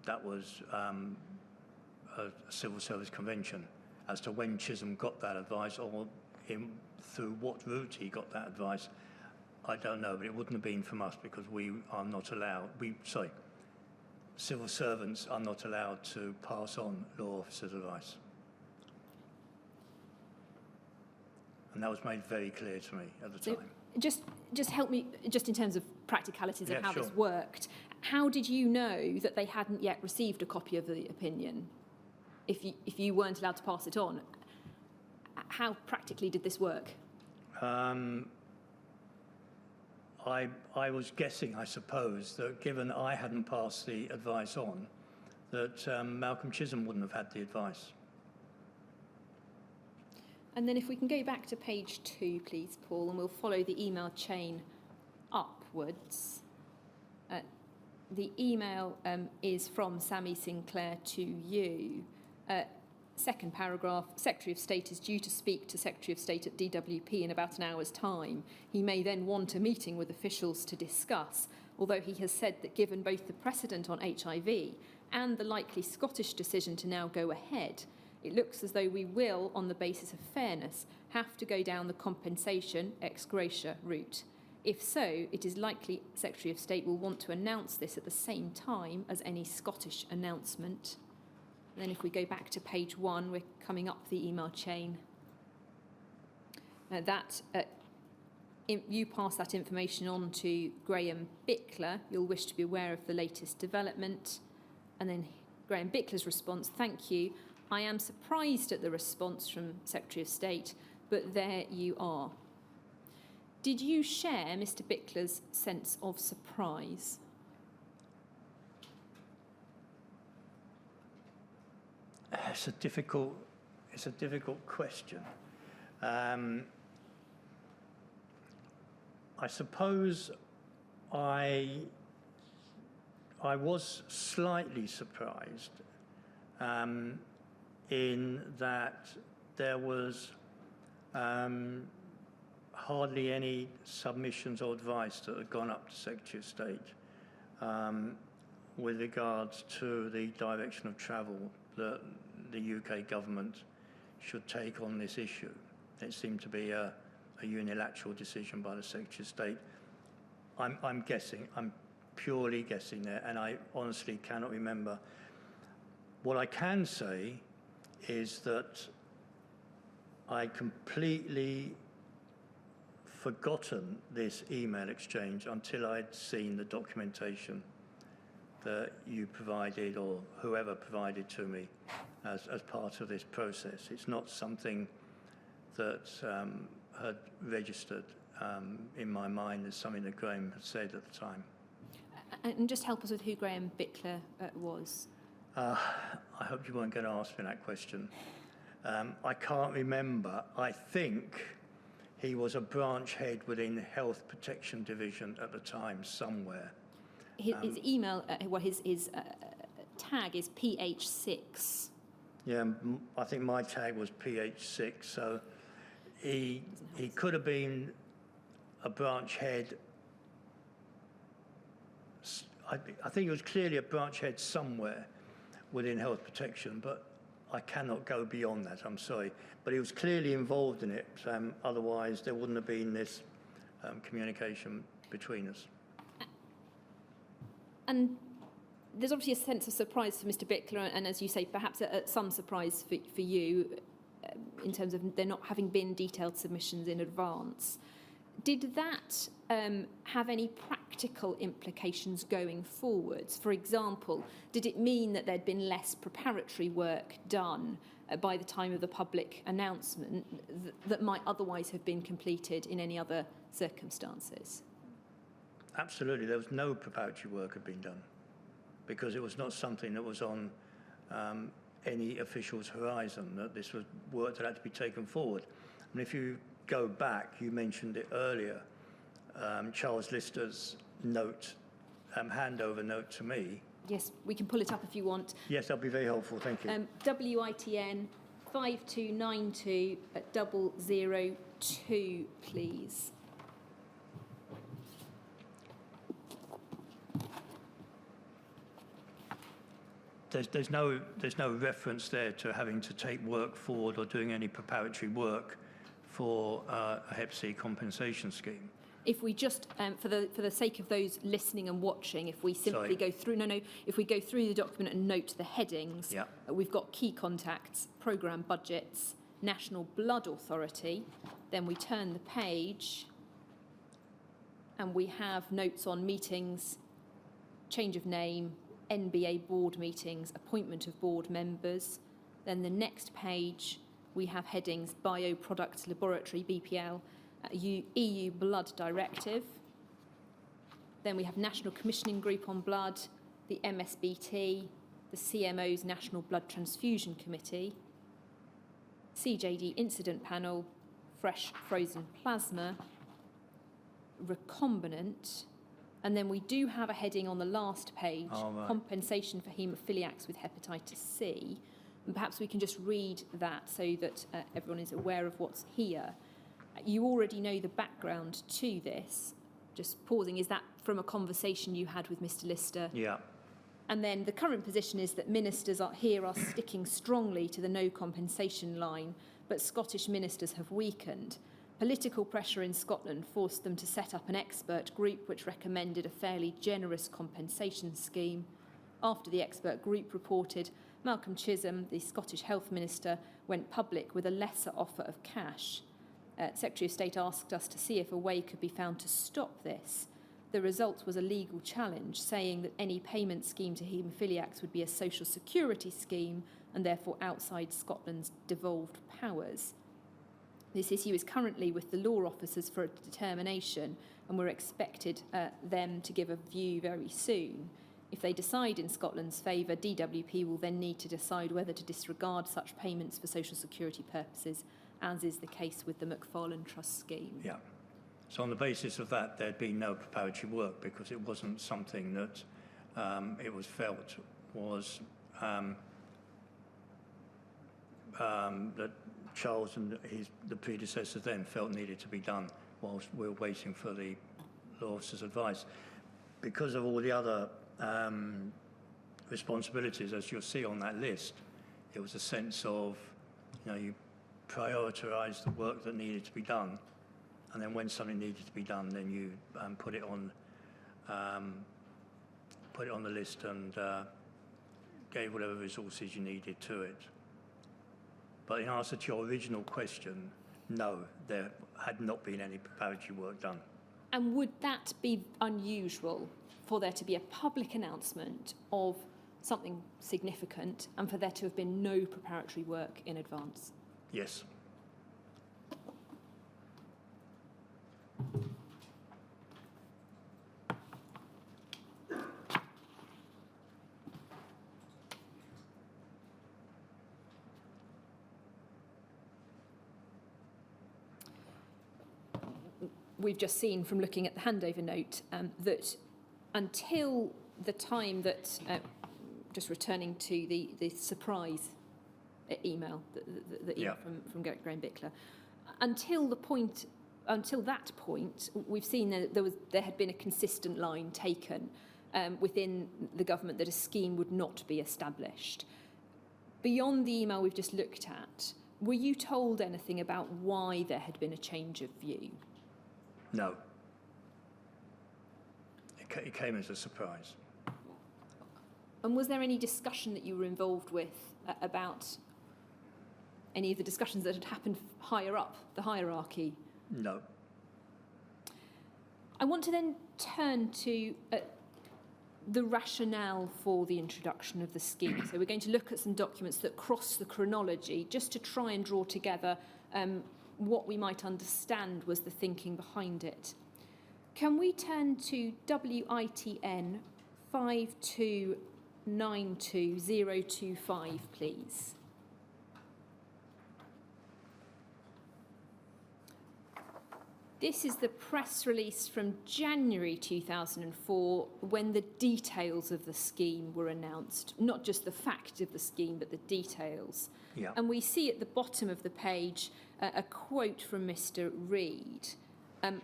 That was a civil service convention. As to when Chisholm got that advice or through what route he got that advice, I don't know, but it wouldn't have been from us because we are not allowed, civil servants are not allowed to pass on law officers' advice. And that was made very clear to me at the time. Just help me, just in terms of practicalities of how sure. this worked. How did you know that they hadn't yet received a copy of the opinion? If you weren't allowed to pass it on, how practically did this work? I was guessing, I suppose, that given I hadn't passed the advice on, that Malcolm Chisholm wouldn't have had the advice. And then if we can go back to page 2, please, Paul, and we'll follow the email chain upwards. The email is from Sammy Sinclair to you. Second paragraph, Secretary of State is due to speak to Secretary of State at DWP in about an hour's time. He may then want a meeting with officials to discuss, although he has said that given both the precedent on HIV and the likely Scottish decision to now go ahead, it looks as though we will, on the basis of fairness, have to go down the compensation ex gratia route. If so, it is likely Secretary of State will want to announce this at the same time as any Scottish announcement. And then if we go back to page 1, we're coming up the email chain. You pass that information on to Graham Bickler. You'll wish to be aware of the latest development. And then Graham Bickler's response, thank you. I am surprised at the response from Secretary of State, but there you are. Did you share Mr. Bickler's sense of surprise? It's a difficult question. I suppose I was slightly surprised in that there was hardly any submissions or advice that had gone up to Secretary of State with regards to the direction of travel that the UK government should take on this issue. It seemed to be a unilateral decision by the Secretary of State. I'm guessing, I'm purely guessing there, and I honestly cannot remember. What I can say is that I completely forgotten this email exchange until I'd seen the documentation that you provided or whoever provided to me as part of this process. It's not something that had registered in my mind as something that Graham had said at the time. And just help us with who Graham Bickler was. I hope you weren't going to ask me that question. I can't remember. I think he was a branch head within the Health Protection Division at the time, somewhere. His email, his tag is PH6. Yeah, I think my tag was PH6, so he could have been a branch head. I think it was clearly a branch head somewhere within health protection, but I cannot go beyond that, I'm sorry. But he was clearly involved in it, otherwise there wouldn't have been this communication between us. And there's obviously a sense of surprise for Mr. Bickler, and as you say, perhaps some surprise for you in terms of there not having been detailed submissions in advance. Did that have any practical implications going forwards? For example, did it mean that there'd been less preparatory work done by the time of the public announcement that might otherwise have been completed in any other circumstances? Absolutely, there was no preparatory work had been done because it was not something that was on any official's horizon, that this was work that had to be taken forward. And if you go back, you mentioned it earlier, Charles Lister's note, handover note to me. Yes, we can pull it up if you want. Yes, that'll be very helpful, thank you. WITN 5292-002, please. There's no reference there to having to take work forward or doing any preparatory work for a Hep C compensation scheme. If we just, for the sake of those listening and watching, if we simply go through, if we go through the document and note the headings, we've got key contacts, programme budgets, National Blood Authority, then we turn the page and we have notes on meetings, change of name, NBA board meetings, appointment of board members. Then the next page, we have headings, Bioproducts Laboratory, BPL, EU Blood Directive. Then we have National Commissioning Group on Blood, the MSBT, the CMO's National Blood Transfusion Committee, CJD Incident Panel, Fresh Frozen Plasma, Recombinant, and then we do have a heading on the last page, compensation for haemophiliacs with hepatitis C. And perhaps we can just read that so that everyone is aware of what's here. You already know the background to this. Just pausing, is that from a conversation you had with Mr. Lister? Yeah. And then the current position is that ministers are sticking strongly to the no compensation line, but Scottish ministers have weakened. Political pressure in Scotland forced them to set up an expert group which recommended a fairly generous compensation scheme. After the expert group reported, Malcolm Chisholm, the Scottish Health Minister, went public with a lesser offer of cash. Secretary of State asked us to see if a way could be found to stop this. The result was a legal challenge, saying that any payment scheme to haemophiliacs would be a social security scheme and therefore outside Scotland's devolved powers. This issue is currently with the law officers for a determination, and we're expected them to give a view very soon. If they decide in Scotland's favour, DWP will then need to decide whether to disregard such payments for social security purposes, as is the case with the Macfarlane Trust scheme. Yeah. So on the basis of that, there'd been no preparatory work because it wasn't something that it was felt was that Charles and the predecessor then felt needed to be done whilst we were waiting for the law officer's advice. Because of all the other responsibilities, as you'll see on that list, it was a sense of, you prioritised the work that needed to be done, and then when something needed to be done, then you put it on the list and gave whatever resources you needed to it. But in answer to your original question, no, there had not been any preparatory work done. And would that be unusual for there to be a public announcement of something significant and for there to have been no preparatory work in advance? Yes. We've just seen from looking at the handover note that until the time that, just returning to the surprise email, the email from Graham Bickler, until the point until that point, we've seen that there had been a consistent line taken within the government that a scheme would not be established. Beyond the email we've just looked at, were you told anything about why there had been a change of view? No. It came as a surprise. And was there any discussion that you were involved with about any of the discussions that had happened higher up the hierarchy? No. I want to then turn to the rationale for the introduction of the scheme. So we're going to look at some documents that cross the chronology just to try and draw together what we might understand was the thinking behind it. Can we turn to WITN 5292025, please? This is the press release from January 2004 when the details of the scheme were announced, not just the fact of the scheme, but the details. Yeah. And we see at the bottom of the page a quote from Mr. Reid. I'm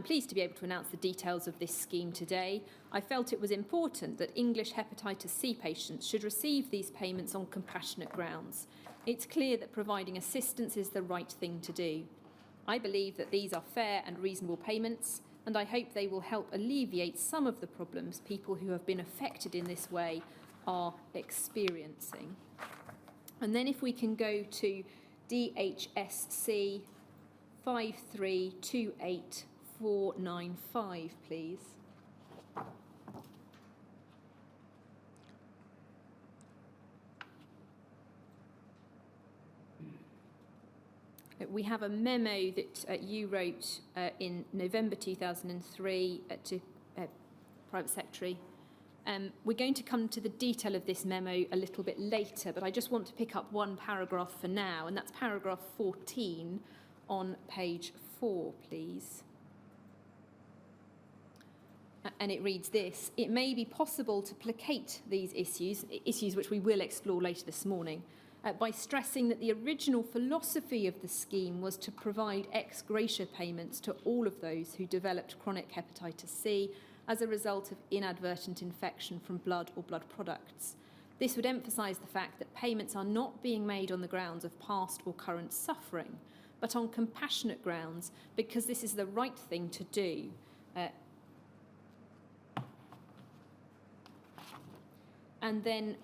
pleased to be able to announce the details of this scheme today. I felt it was important that English hepatitis C patients should receive these payments on compassionate grounds. It's clear that providing assistance is the right thing to do. I believe that these are fair and reasonable payments, and I hope they will help alleviate some of the problems people who have been affected in this way are experiencing. And then if we can go to DHSC 5328495, please. We have a memo that you wrote in November 2003 to Private Secretary. We're going to come to the detail of this memo a little bit later, but I just want to pick up one paragraph for now, and that's paragraph 14 on page 4, please. And it reads this: it may be possible to placate these issues which we will explore later this morning, by stressing that the original philosophy of the scheme was to provide ex gratia payments to all of those who developed chronic hepatitis C as a result of inadvertent infection from blood or blood products. This would emphasise the fact that payments are not being made on the grounds of past or current suffering, but on compassionate grounds, because this is the right thing to do. And then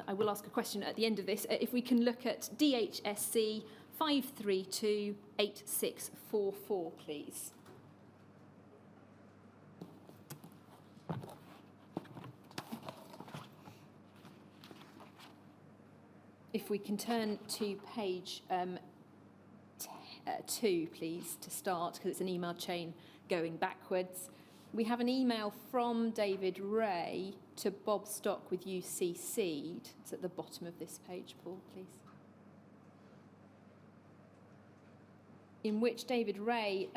I will ask a question at the end of this. If we can look at DHSC 5328644, please. If we can turn to page 2, please, to start, because it's an email chain going backwards. We have an email from David Ray to Bob Stock with you CC'd. It's at the bottom of this page, Paul, please. In which David Ray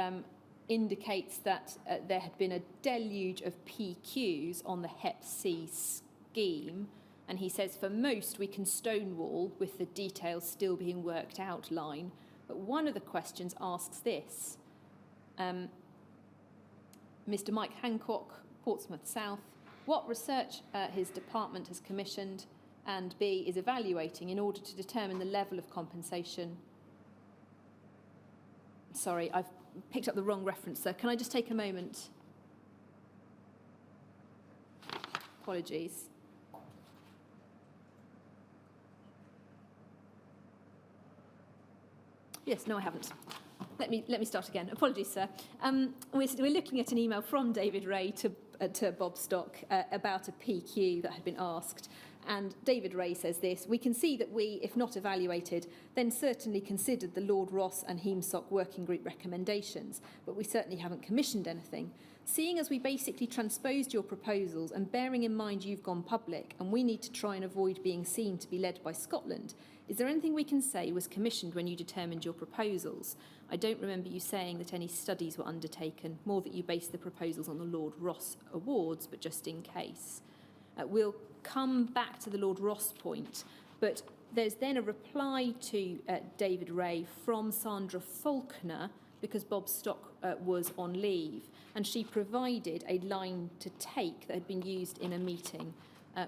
indicates that there had been a deluge of PQs on the Hep C scheme, and he says for most we can stonewall with the details still being worked out line. But one of the questions asks this. Mr. Mike Hancock, Portsmouth South, what research his department has commissioned and B, is evaluating in order to determine the level of compensation. Sorry, I've picked up the wrong reference, sir. Can I just take a moment? Apologies. Yes, no, I haven't. Let me start again. Apologies, sir. We're looking at an email from David Ray to Bob Stock about a PQ that had been asked. And David Ray says this: we can see that we, if not evaluated, then certainly considered the Lord Ross and HEMSOC working group recommendations, but we certainly haven't commissioned anything. Seeing as we basically transposed your proposals and bearing in mind you've gone public and we need to try and avoid being seen to be led by Scotland, is there anything we can say was commissioned when you determined your proposals? I don't remember you saying that any studies were undertaken, more that you based the proposals on the Lord Ross Awards, but just in case. We'll come back to the Lord Ross point, but there's then a reply to David Ray from Sandra Faulkner because Bob Stock was on leave, and she provided a line to take that had been used in a meeting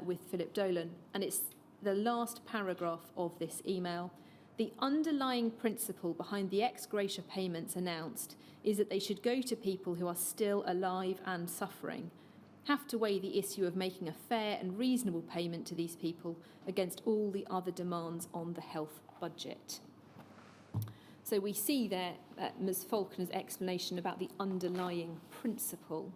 with Philip Dolan. And it's the last paragraph of this email. The underlying principle behind the ex gratia payments announced is that they should go to people who are still alive and suffering. Have to weigh the issue of making a fair and reasonable payment to these people against all the other demands on the health budget. So we see there Ms. Faulkner's explanation about the underlying principle.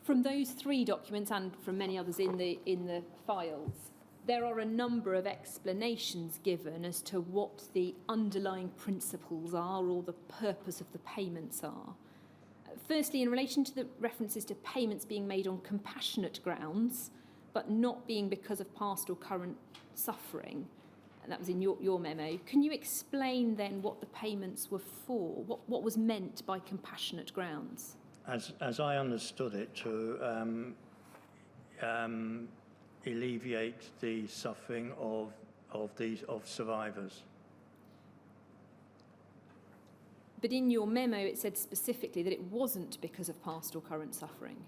From those three documents and from many others in the files, there are a number of explanations given as to what the underlying principles are or the purpose of the payments are. Firstly, in relation to the references to payments being made on compassionate grounds, but not being because of past or current suffering, and that was in your memo, can you explain then what the payments were for? What was meant by compassionate grounds? As I understood it, to alleviate the suffering of survivors. But in your memo, it said specifically that it wasn't because of past or current suffering.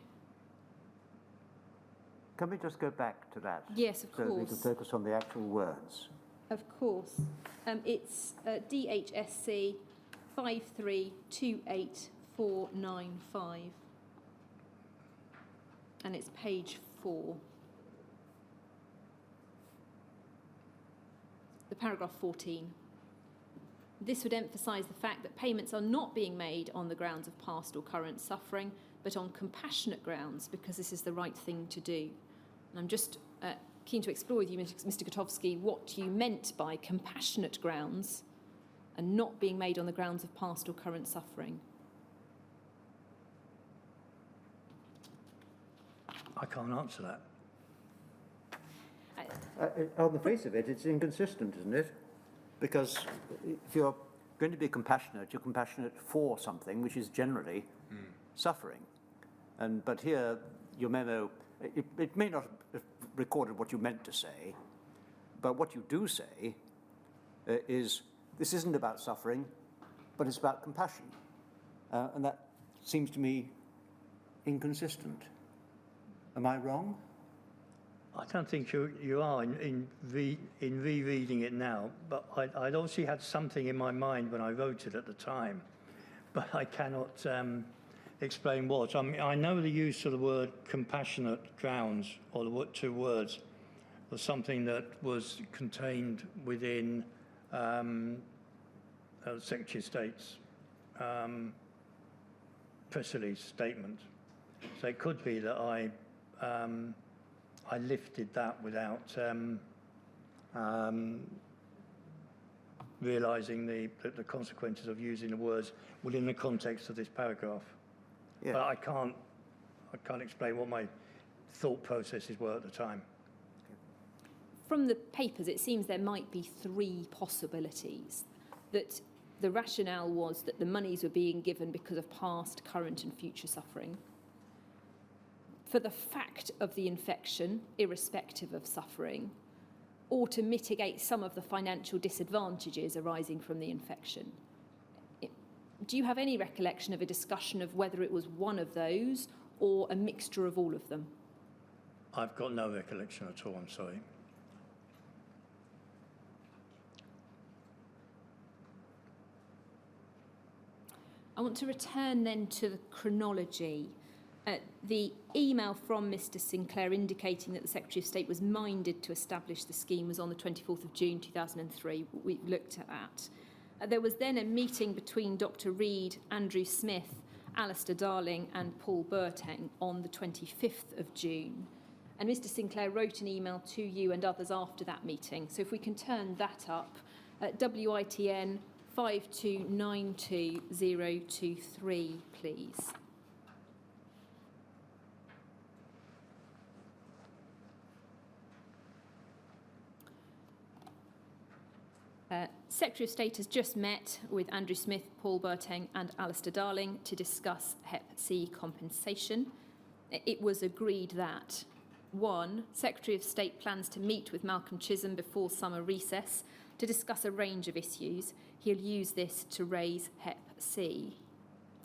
Can we just go back to that? Yes, of so course. We can focus on the actual words. Of course. It's DHSC 5328495. And it's page 4. The paragraph 14. This would emphasise the fact that payments are not being made on the grounds of past or current suffering, but on compassionate grounds, because this is the right thing to do. And I'm just keen to explore with you, Mr. Gutowski, what you meant by compassionate grounds and not being made on the grounds of past or current suffering. I can't answer that. On the face of it, it's inconsistent, isn't it? Because if you're going to be compassionate, you're compassionate for something which is generally suffering. But here, your memo, it may not have recorded what you meant to say, but what you do say is this isn't about suffering, but it's about compassion. And that seems to me inconsistent. Am I wrong? I don't think you are in rereading it now, but I'd obviously had something in my mind when I wrote it at the time, but I cannot explain what. I mean, I know the use of the word compassionate grounds, or the two words, was something that was contained within the Secretary of State's press release statement. So it could be that I lifted that without realising the consequences of using the words within the context of this paragraph. Yeah. But I can't explain what my thought processes were at the time. From the papers, it seems there might be three possibilities. That the rationale was that the monies were being given because of past, current and future suffering. For the fact of the infection, irrespective of suffering, or to mitigate some of the financial disadvantages arising from the infection. Do you have any recollection of a discussion of whether it was one of those or a mixture of all of them? I've got no recollection at all, I'm sorry. I want to return then to the chronology. The email from Mr. Sinclair indicating that the Secretary of State was minded to establish the scheme was on the 24th of June 2003. We looked at that. There was then a meeting between Dr. Reid, Andrew Smith, Alistair Darling and Paul Burteng on the 25th of June. And Mr. Sinclair wrote an email to you and others after that meeting. So if we can turn that up, WITN 5292023, please. Secretary of State has just met with Andrew Smith, Paul Burteng and Alistair Darling to discuss Hep C compensation. It was agreed that 1. Secretary of State plans to meet with Malcolm Chisholm before summer recess to discuss a range of issues. He'll use this to raise Hep C.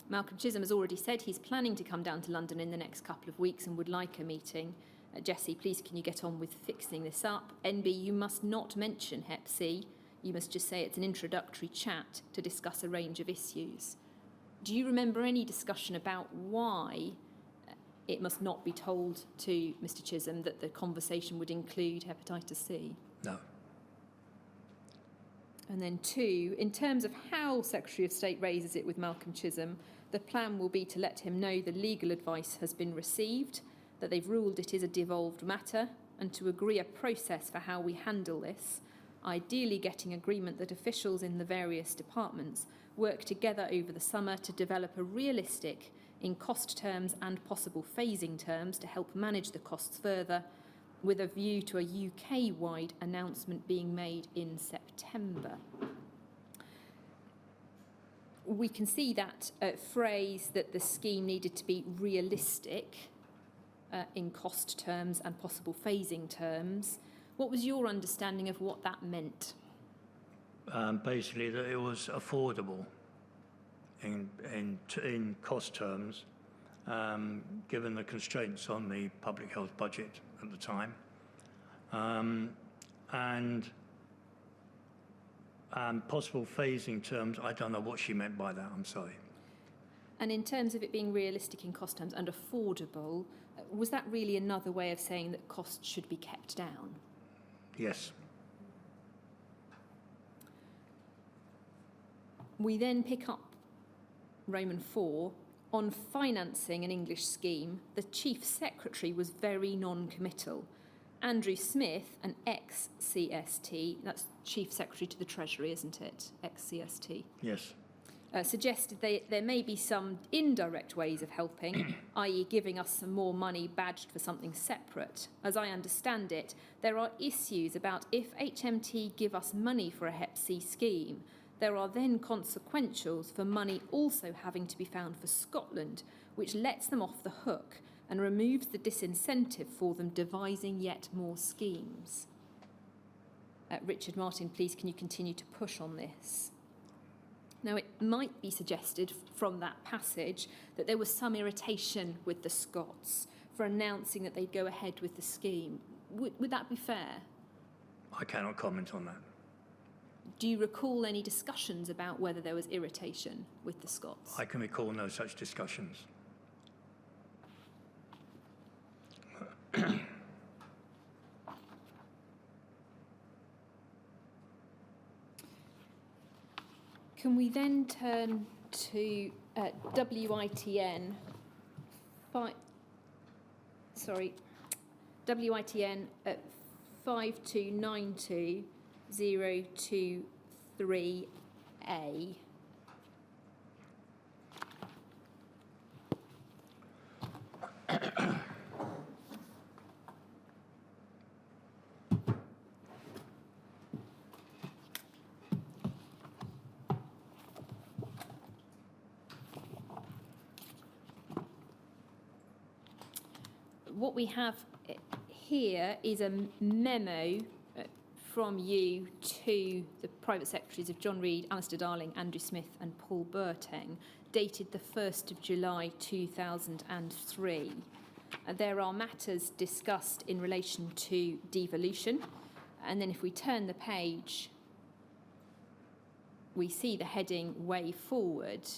Malcolm Chisholm has already said he's planning to come down to London in the next couple of weeks and would like a meeting. Jessie, please can you get on with fixing this up? NB, you must not mention Hep C. You must just say it's an introductory chat to discuss a range of issues. Do you remember any discussion about why it must not be told to Mr. Chisholm that the conversation would include hepatitis C? No. And then 2, in terms of how Secretary of State raises it with Malcolm Chisholm, the plan will be to let him know the legal advice has been received, that they've ruled it is a devolved matter, and to agree a process for how we handle this, ideally getting agreement that officials in the various departments work together over the summer to develop a realistic, in cost terms and possible phasing terms, to help manage the costs further, with a view to a UK-wide announcement being made in September. We can see that phrase that the scheme needed to be realistic in cost terms and possible phasing terms. What was your understanding of what that meant? Basically, that it was affordable in cost terms, given the constraints on the public health budget at the time, and possible phasing terms. I don't know what she meant by that, I'm sorry. And in terms of it being realistic in cost terms and affordable, was that really another way of saying that costs should be kept down? Yes. We then pick up Roman 4. On financing an English scheme, the Chief Secretary was very non-committal. Andrew Smith, an ex-CST, that's Chief Secretary to the Treasury, isn't it? Ex-CST. Yes. Suggested there may be some indirect ways of helping, i.e. giving us some more money badged for something separate. As I understand it, there are issues about if HMT give us money for a Hep C scheme, there are then consequentials for money also having to be found for Scotland, which lets them off the hook and removes the disincentive for them devising yet more schemes. Richard Martin, please can you continue to push on this? Now, it might be suggested from that passage that there was some irritation with the Scots for announcing that they'd go ahead with the scheme. Would that be fair? I cannot comment on that. Do you recall any discussions about whether there was irritation with the Scots? I can recall no such discussions. Can we then turn to WITN? WITN at 5292023A. What we have here is a memo from you to the private secretaries of John Reid, Alistair Darling, Andrew Smith and Paul Burteng, dated the 1st of July 2003. There are matters discussed in relation to devolution, and then if we turn the page, we see the heading Way Forward.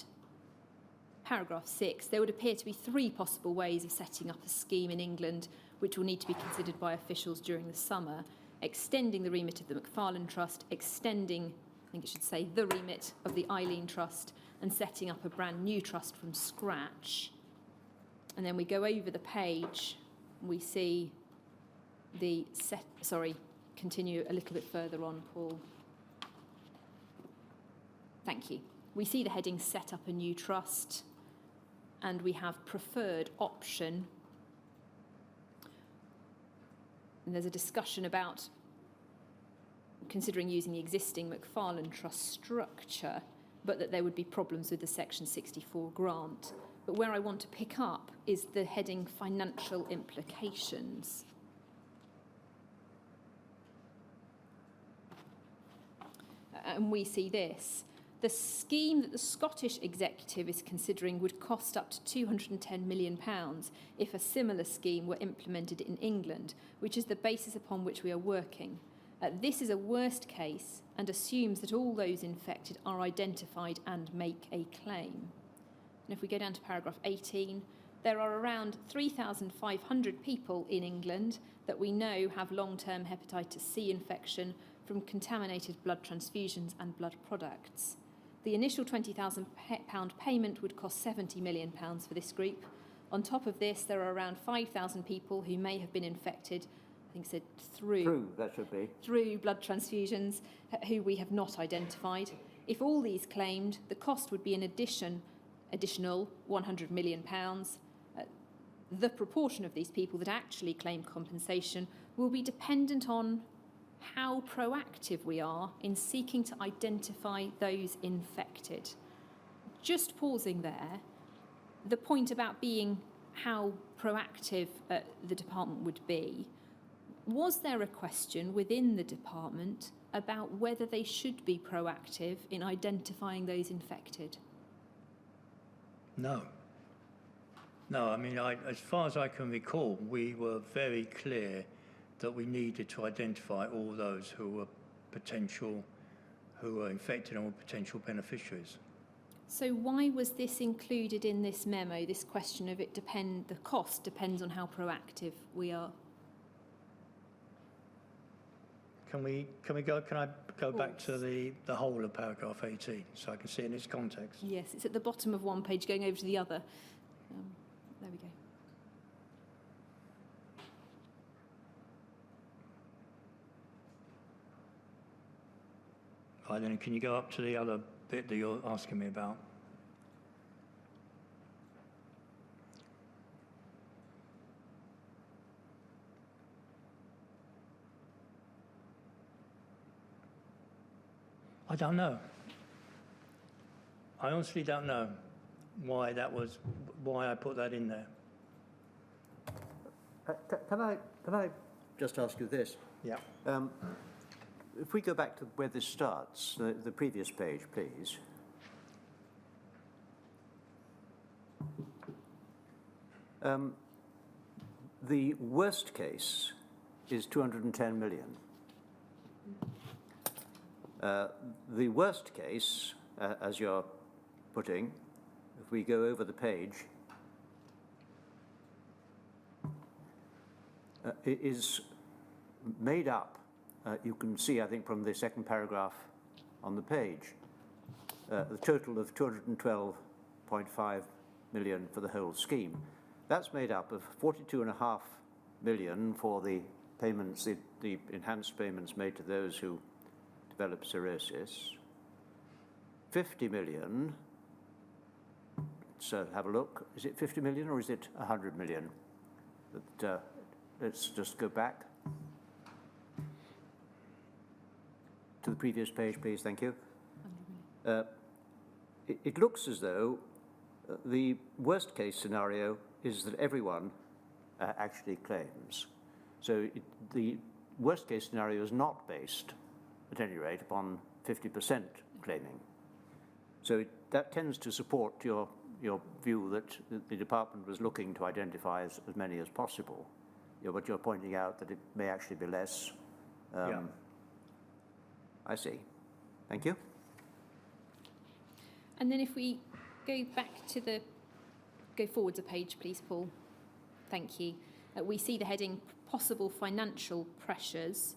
Paragraph 6, there would appear to be 3 possible ways of setting up a scheme in England which will need to be considered by officials during the summer: extending the remit of the Macfarlane Trust, extending, I think it should say, the remit of the Eileen Trust, and setting up a brand new trust from scratch. And then we go over the page, we see the continue a little bit further on, Paul. Thank you. We see the heading Set Up a New Trust, and we have preferred option. And there's a discussion about considering using the existing Macfarlane Trust structure, but that there would be problems with the Section 64 grant. But where I want to pick up is the heading Financial Implications. and we see this. The scheme that the Scottish executive is considering would cost up to £210 million if a similar scheme were implemented in England, which is the basis upon which we are working. This is a worst case and assumes that all those infected are identified and make a claim. And if we go down to paragraph 18, there are around 3,500 people in England that we know have long-term hepatitis C infection from contaminated blood transfusions and blood products. The initial £20,000 payment would cost £70 million for this group. On top of this, there are around 5,000 people who may have been infected, I think said through blood transfusions, who we have not identified. If all these claimed, the cost would be an additional £100 million. The proportion of these people that actually claim compensation will be dependent on how proactive we are in seeking to identify those infected. Just pausing there, the point about being how proactive the department would be, was there a question within the department about whether they should be proactive in identifying those infected? No. No, I mean, as far as I can recall, we were very clear that we needed to identify all those who were infected and were potential beneficiaries. So why was this included in this memo, this question of the cost depends on how proactive we are? Can I go back to the whole of paragraph 18 so I can see it in its context? Yes, it's at the bottom of one page going over to the other. There we go. Right, then can you go up to the other bit that you're asking me about? I don't know. I honestly don't know why I put that in there. Can I just ask you this? Yeah. If we go back to where this starts, the previous page, please. The worst case is 210 million. The worst case, as you're putting, if we go over the page, is made up, you can see, I think, from the second paragraph on the page, the total of 212.5 million for the whole scheme. That's made up of 42.5 million for the payments, the enhanced payments made to those who develop cirrhosis. 50 million, let's have a look. Is it 50 million or is it 100 million? Let's just go back to the previous page, please. Thank you. It looks as though the worst case scenario is that everyone actually claims. So the worst case scenario is not based, at any rate, upon 50% claiming. So that tends to support your view that the department was looking to identify as many as possible. But you're pointing out that it may actually be less. Yeah. I see. Thank you. And then if we go back to go forwards a page, please, Paul. Thank you. We see the heading Possible Financial Pressures.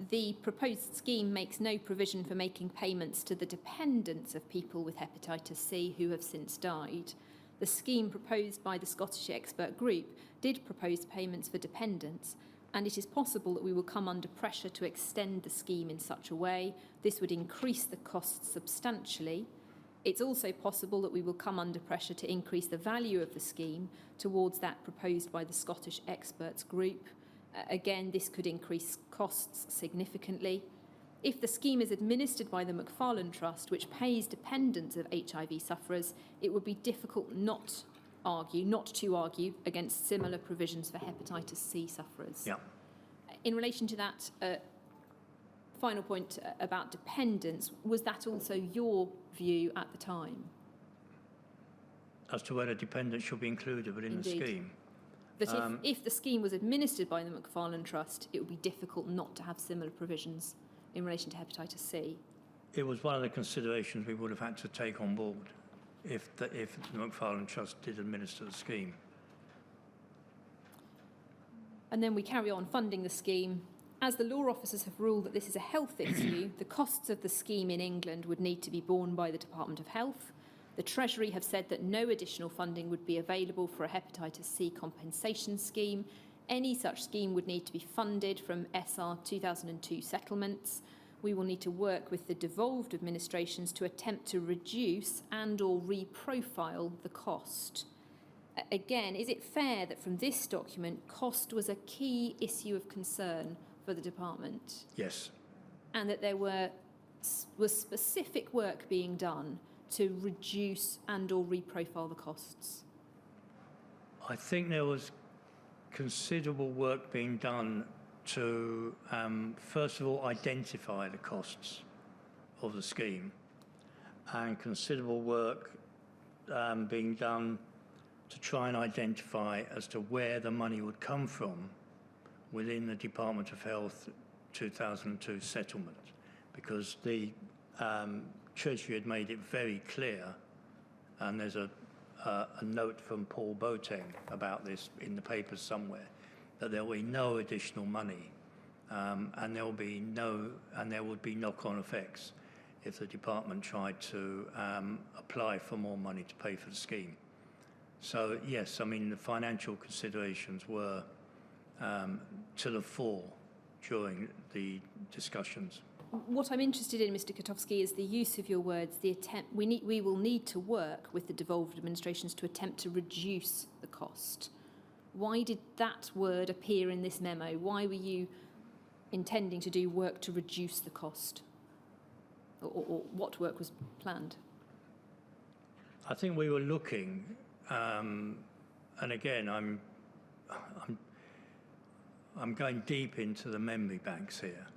The proposed scheme makes no provision for making payments to the dependents of people with hepatitis C who have since died. The scheme proposed by the Scottish expert group did propose payments for dependents, and it is possible that we will come under pressure to extend the scheme in such a way. This would increase the costs substantially. It's also possible that we will come under pressure to increase the value of the scheme towards that proposed by the Scottish experts group. Again, this could increase costs significantly. If the scheme is administered by the Macfarlane Trust, which pays dependents of HIV sufferers, it would be difficult not to argue against similar provisions for hepatitis C sufferers. Yeah. In relation to that, Final point about dependents, was that also your view at the time? As to whether dependents should be included within Indeed. the scheme. That if the scheme was administered by the Macfarlane Trust, it would be difficult not to have similar provisions in relation to hepatitis C. It was one of the considerations we would have had to take on board if the Macfarlane Trust did administer the scheme. And then we carry on funding the scheme. As the law officers have ruled that this is a health issue, the costs of the scheme in England would need to be borne by the Department of Health. The Treasury have said that no additional funding would be available for a hepatitis C compensation scheme. Any such scheme would need to be funded from SR 2002 settlements. We will need to work with the devolved administrations to attempt to reduce and or reprofile the cost. Again, is it fair that from this document, cost was a key issue of concern for the department? Yes. And that there was specific work being done to reduce and or reprofile the costs? I think there was considerable work being done to, first of all, identify the costs of the scheme, and considerable work being done to try and identify as to where the money would come from within the Department of Health 2002 settlement, because the Treasury had made it very clear, and there's a note from Paul Boateng about this in the papers somewhere, that there will be no additional money, and there would be knock-on effects if the department tried to apply for more money to pay for the scheme. So yes, I mean the financial considerations were to the fore during the discussions. What I'm interested in, Mr. Gutowski, is the use of your words. The attempt we will need to work with the devolved administrations to attempt to reduce the cost. Why did that word appear in this memo? Why were you intending to do work to reduce the cost, or what work was planned? I think we were looking, and again, I'm going deep into the memory banks here,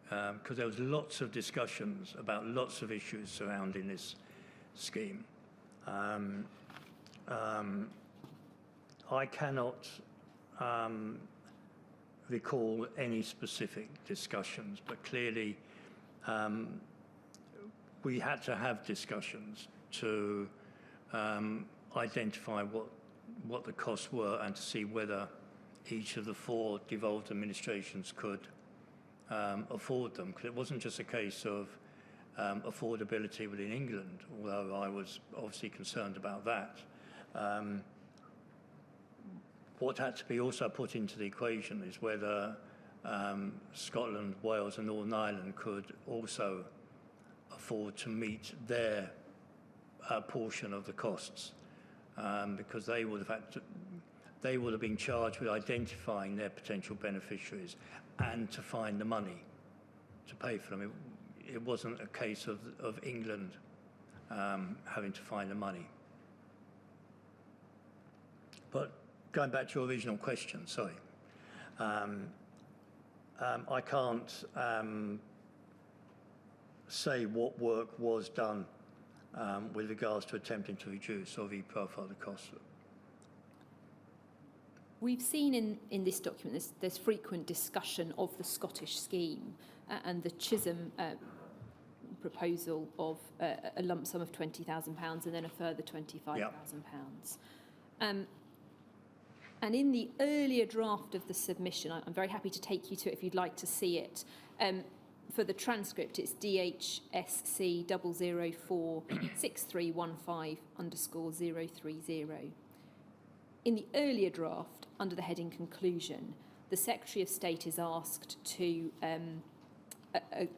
because there was lots of discussions about lots of issues surrounding this scheme. I cannot recall any specific discussions, but clearly we had to have discussions to identify what the costs were and to see whether each of the four devolved administrations could afford them, because it wasn't just a case of affordability within England, although I was obviously concerned about that. What had to be also put into the equation is whether Scotland, Wales and Northern Ireland could also afford to meet their portion of the costs, because they would have been charged with identifying their potential beneficiaries and to find the money to pay for them. It wasn't a case of England having to find the money. But going back to your original question, sorry. I can't say what work was done with regards to attempting to reduce or reprofile the costs. We've seen in this document there's frequent discussion of the Scottish scheme and the Chisholm proposal of a lump sum of £20,000 and then a further £25,000. Yep. And in the earlier draft of the submission, I'm very happy to take you to it if you'd like to see it. For the transcript, it's DHSC 0046315_030. In the earlier draft, under the heading Conclusion, the Secretary of State is asked to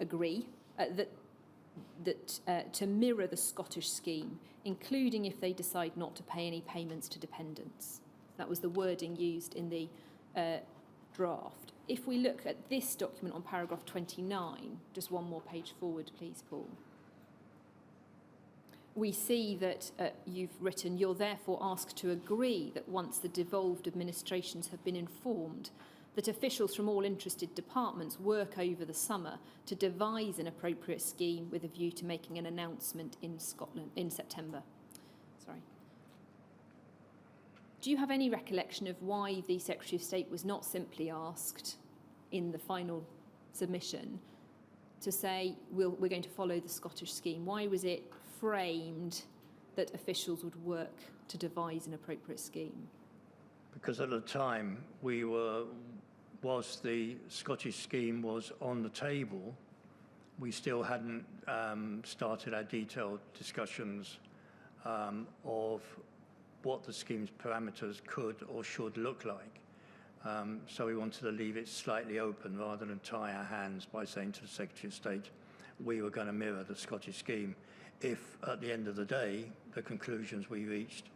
agree that to mirror the Scottish scheme, including if they decide not to pay any payments to dependents. That was the wording used in the draft. If we look at this document on paragraph 29, just one more page forward, please, Paul. We see that you've written, you're therefore asked to agree that once the devolved administrations have been informed that officials from all interested departments work over the summer to devise an appropriate scheme with a view to making an announcement in Scotland in September. Sorry. Do you have any recollection of why the Secretary of State was not simply asked in the final submission to say we're going to follow the Scottish scheme? Why was it framed that officials would work to devise an appropriate scheme? Because at the time, whilst the Scottish scheme was on the table, we still hadn't started our detailed discussions of what the scheme's parameters could or should look like. So we wanted to leave it slightly open rather than tie our hands by saying to the Secretary of State we were going to mirror the Scottish scheme if, at the end of the day, the conclusions we reached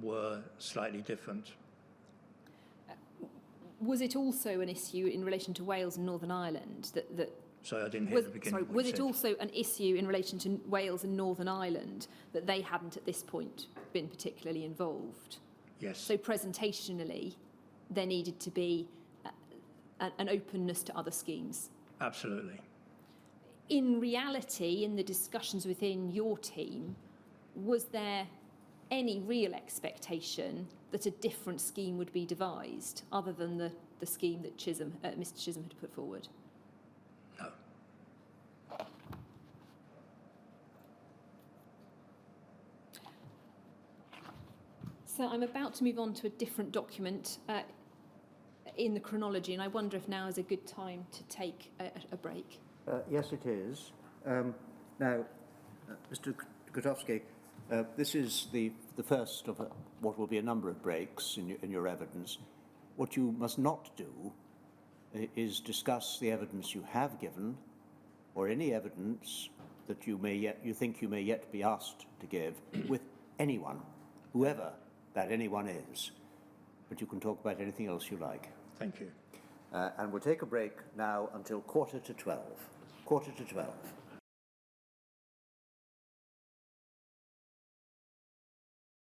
were slightly different. Was it also an issue in relation to Wales and Northern Ireland that Sorry, I didn't hear the beginning. Sorry, of what was you it said. also an issue in relation to Wales and Northern Ireland that they hadn't at this point been particularly involved? Yes. So presentationally, there needed to be an openness to other schemes. Absolutely. In reality, in the discussions within your team, was there any real expectation that a different scheme would be devised other than the scheme that Mr. Chisholm had put forward? No. So I'm about to move on to a different document in the chronology, and I wonder if now is a good time to take a break. Yes, it is. Now, Mr. Gutowski, this is the first of what will be a number of breaks in your evidence. What you must not do is discuss the evidence you have given, or any evidence that you think you may yet be asked to give, with anyone, whoever that anyone is. But you can talk about anything else you like. Thank you. And we'll take a break now until 11:45. 11:45.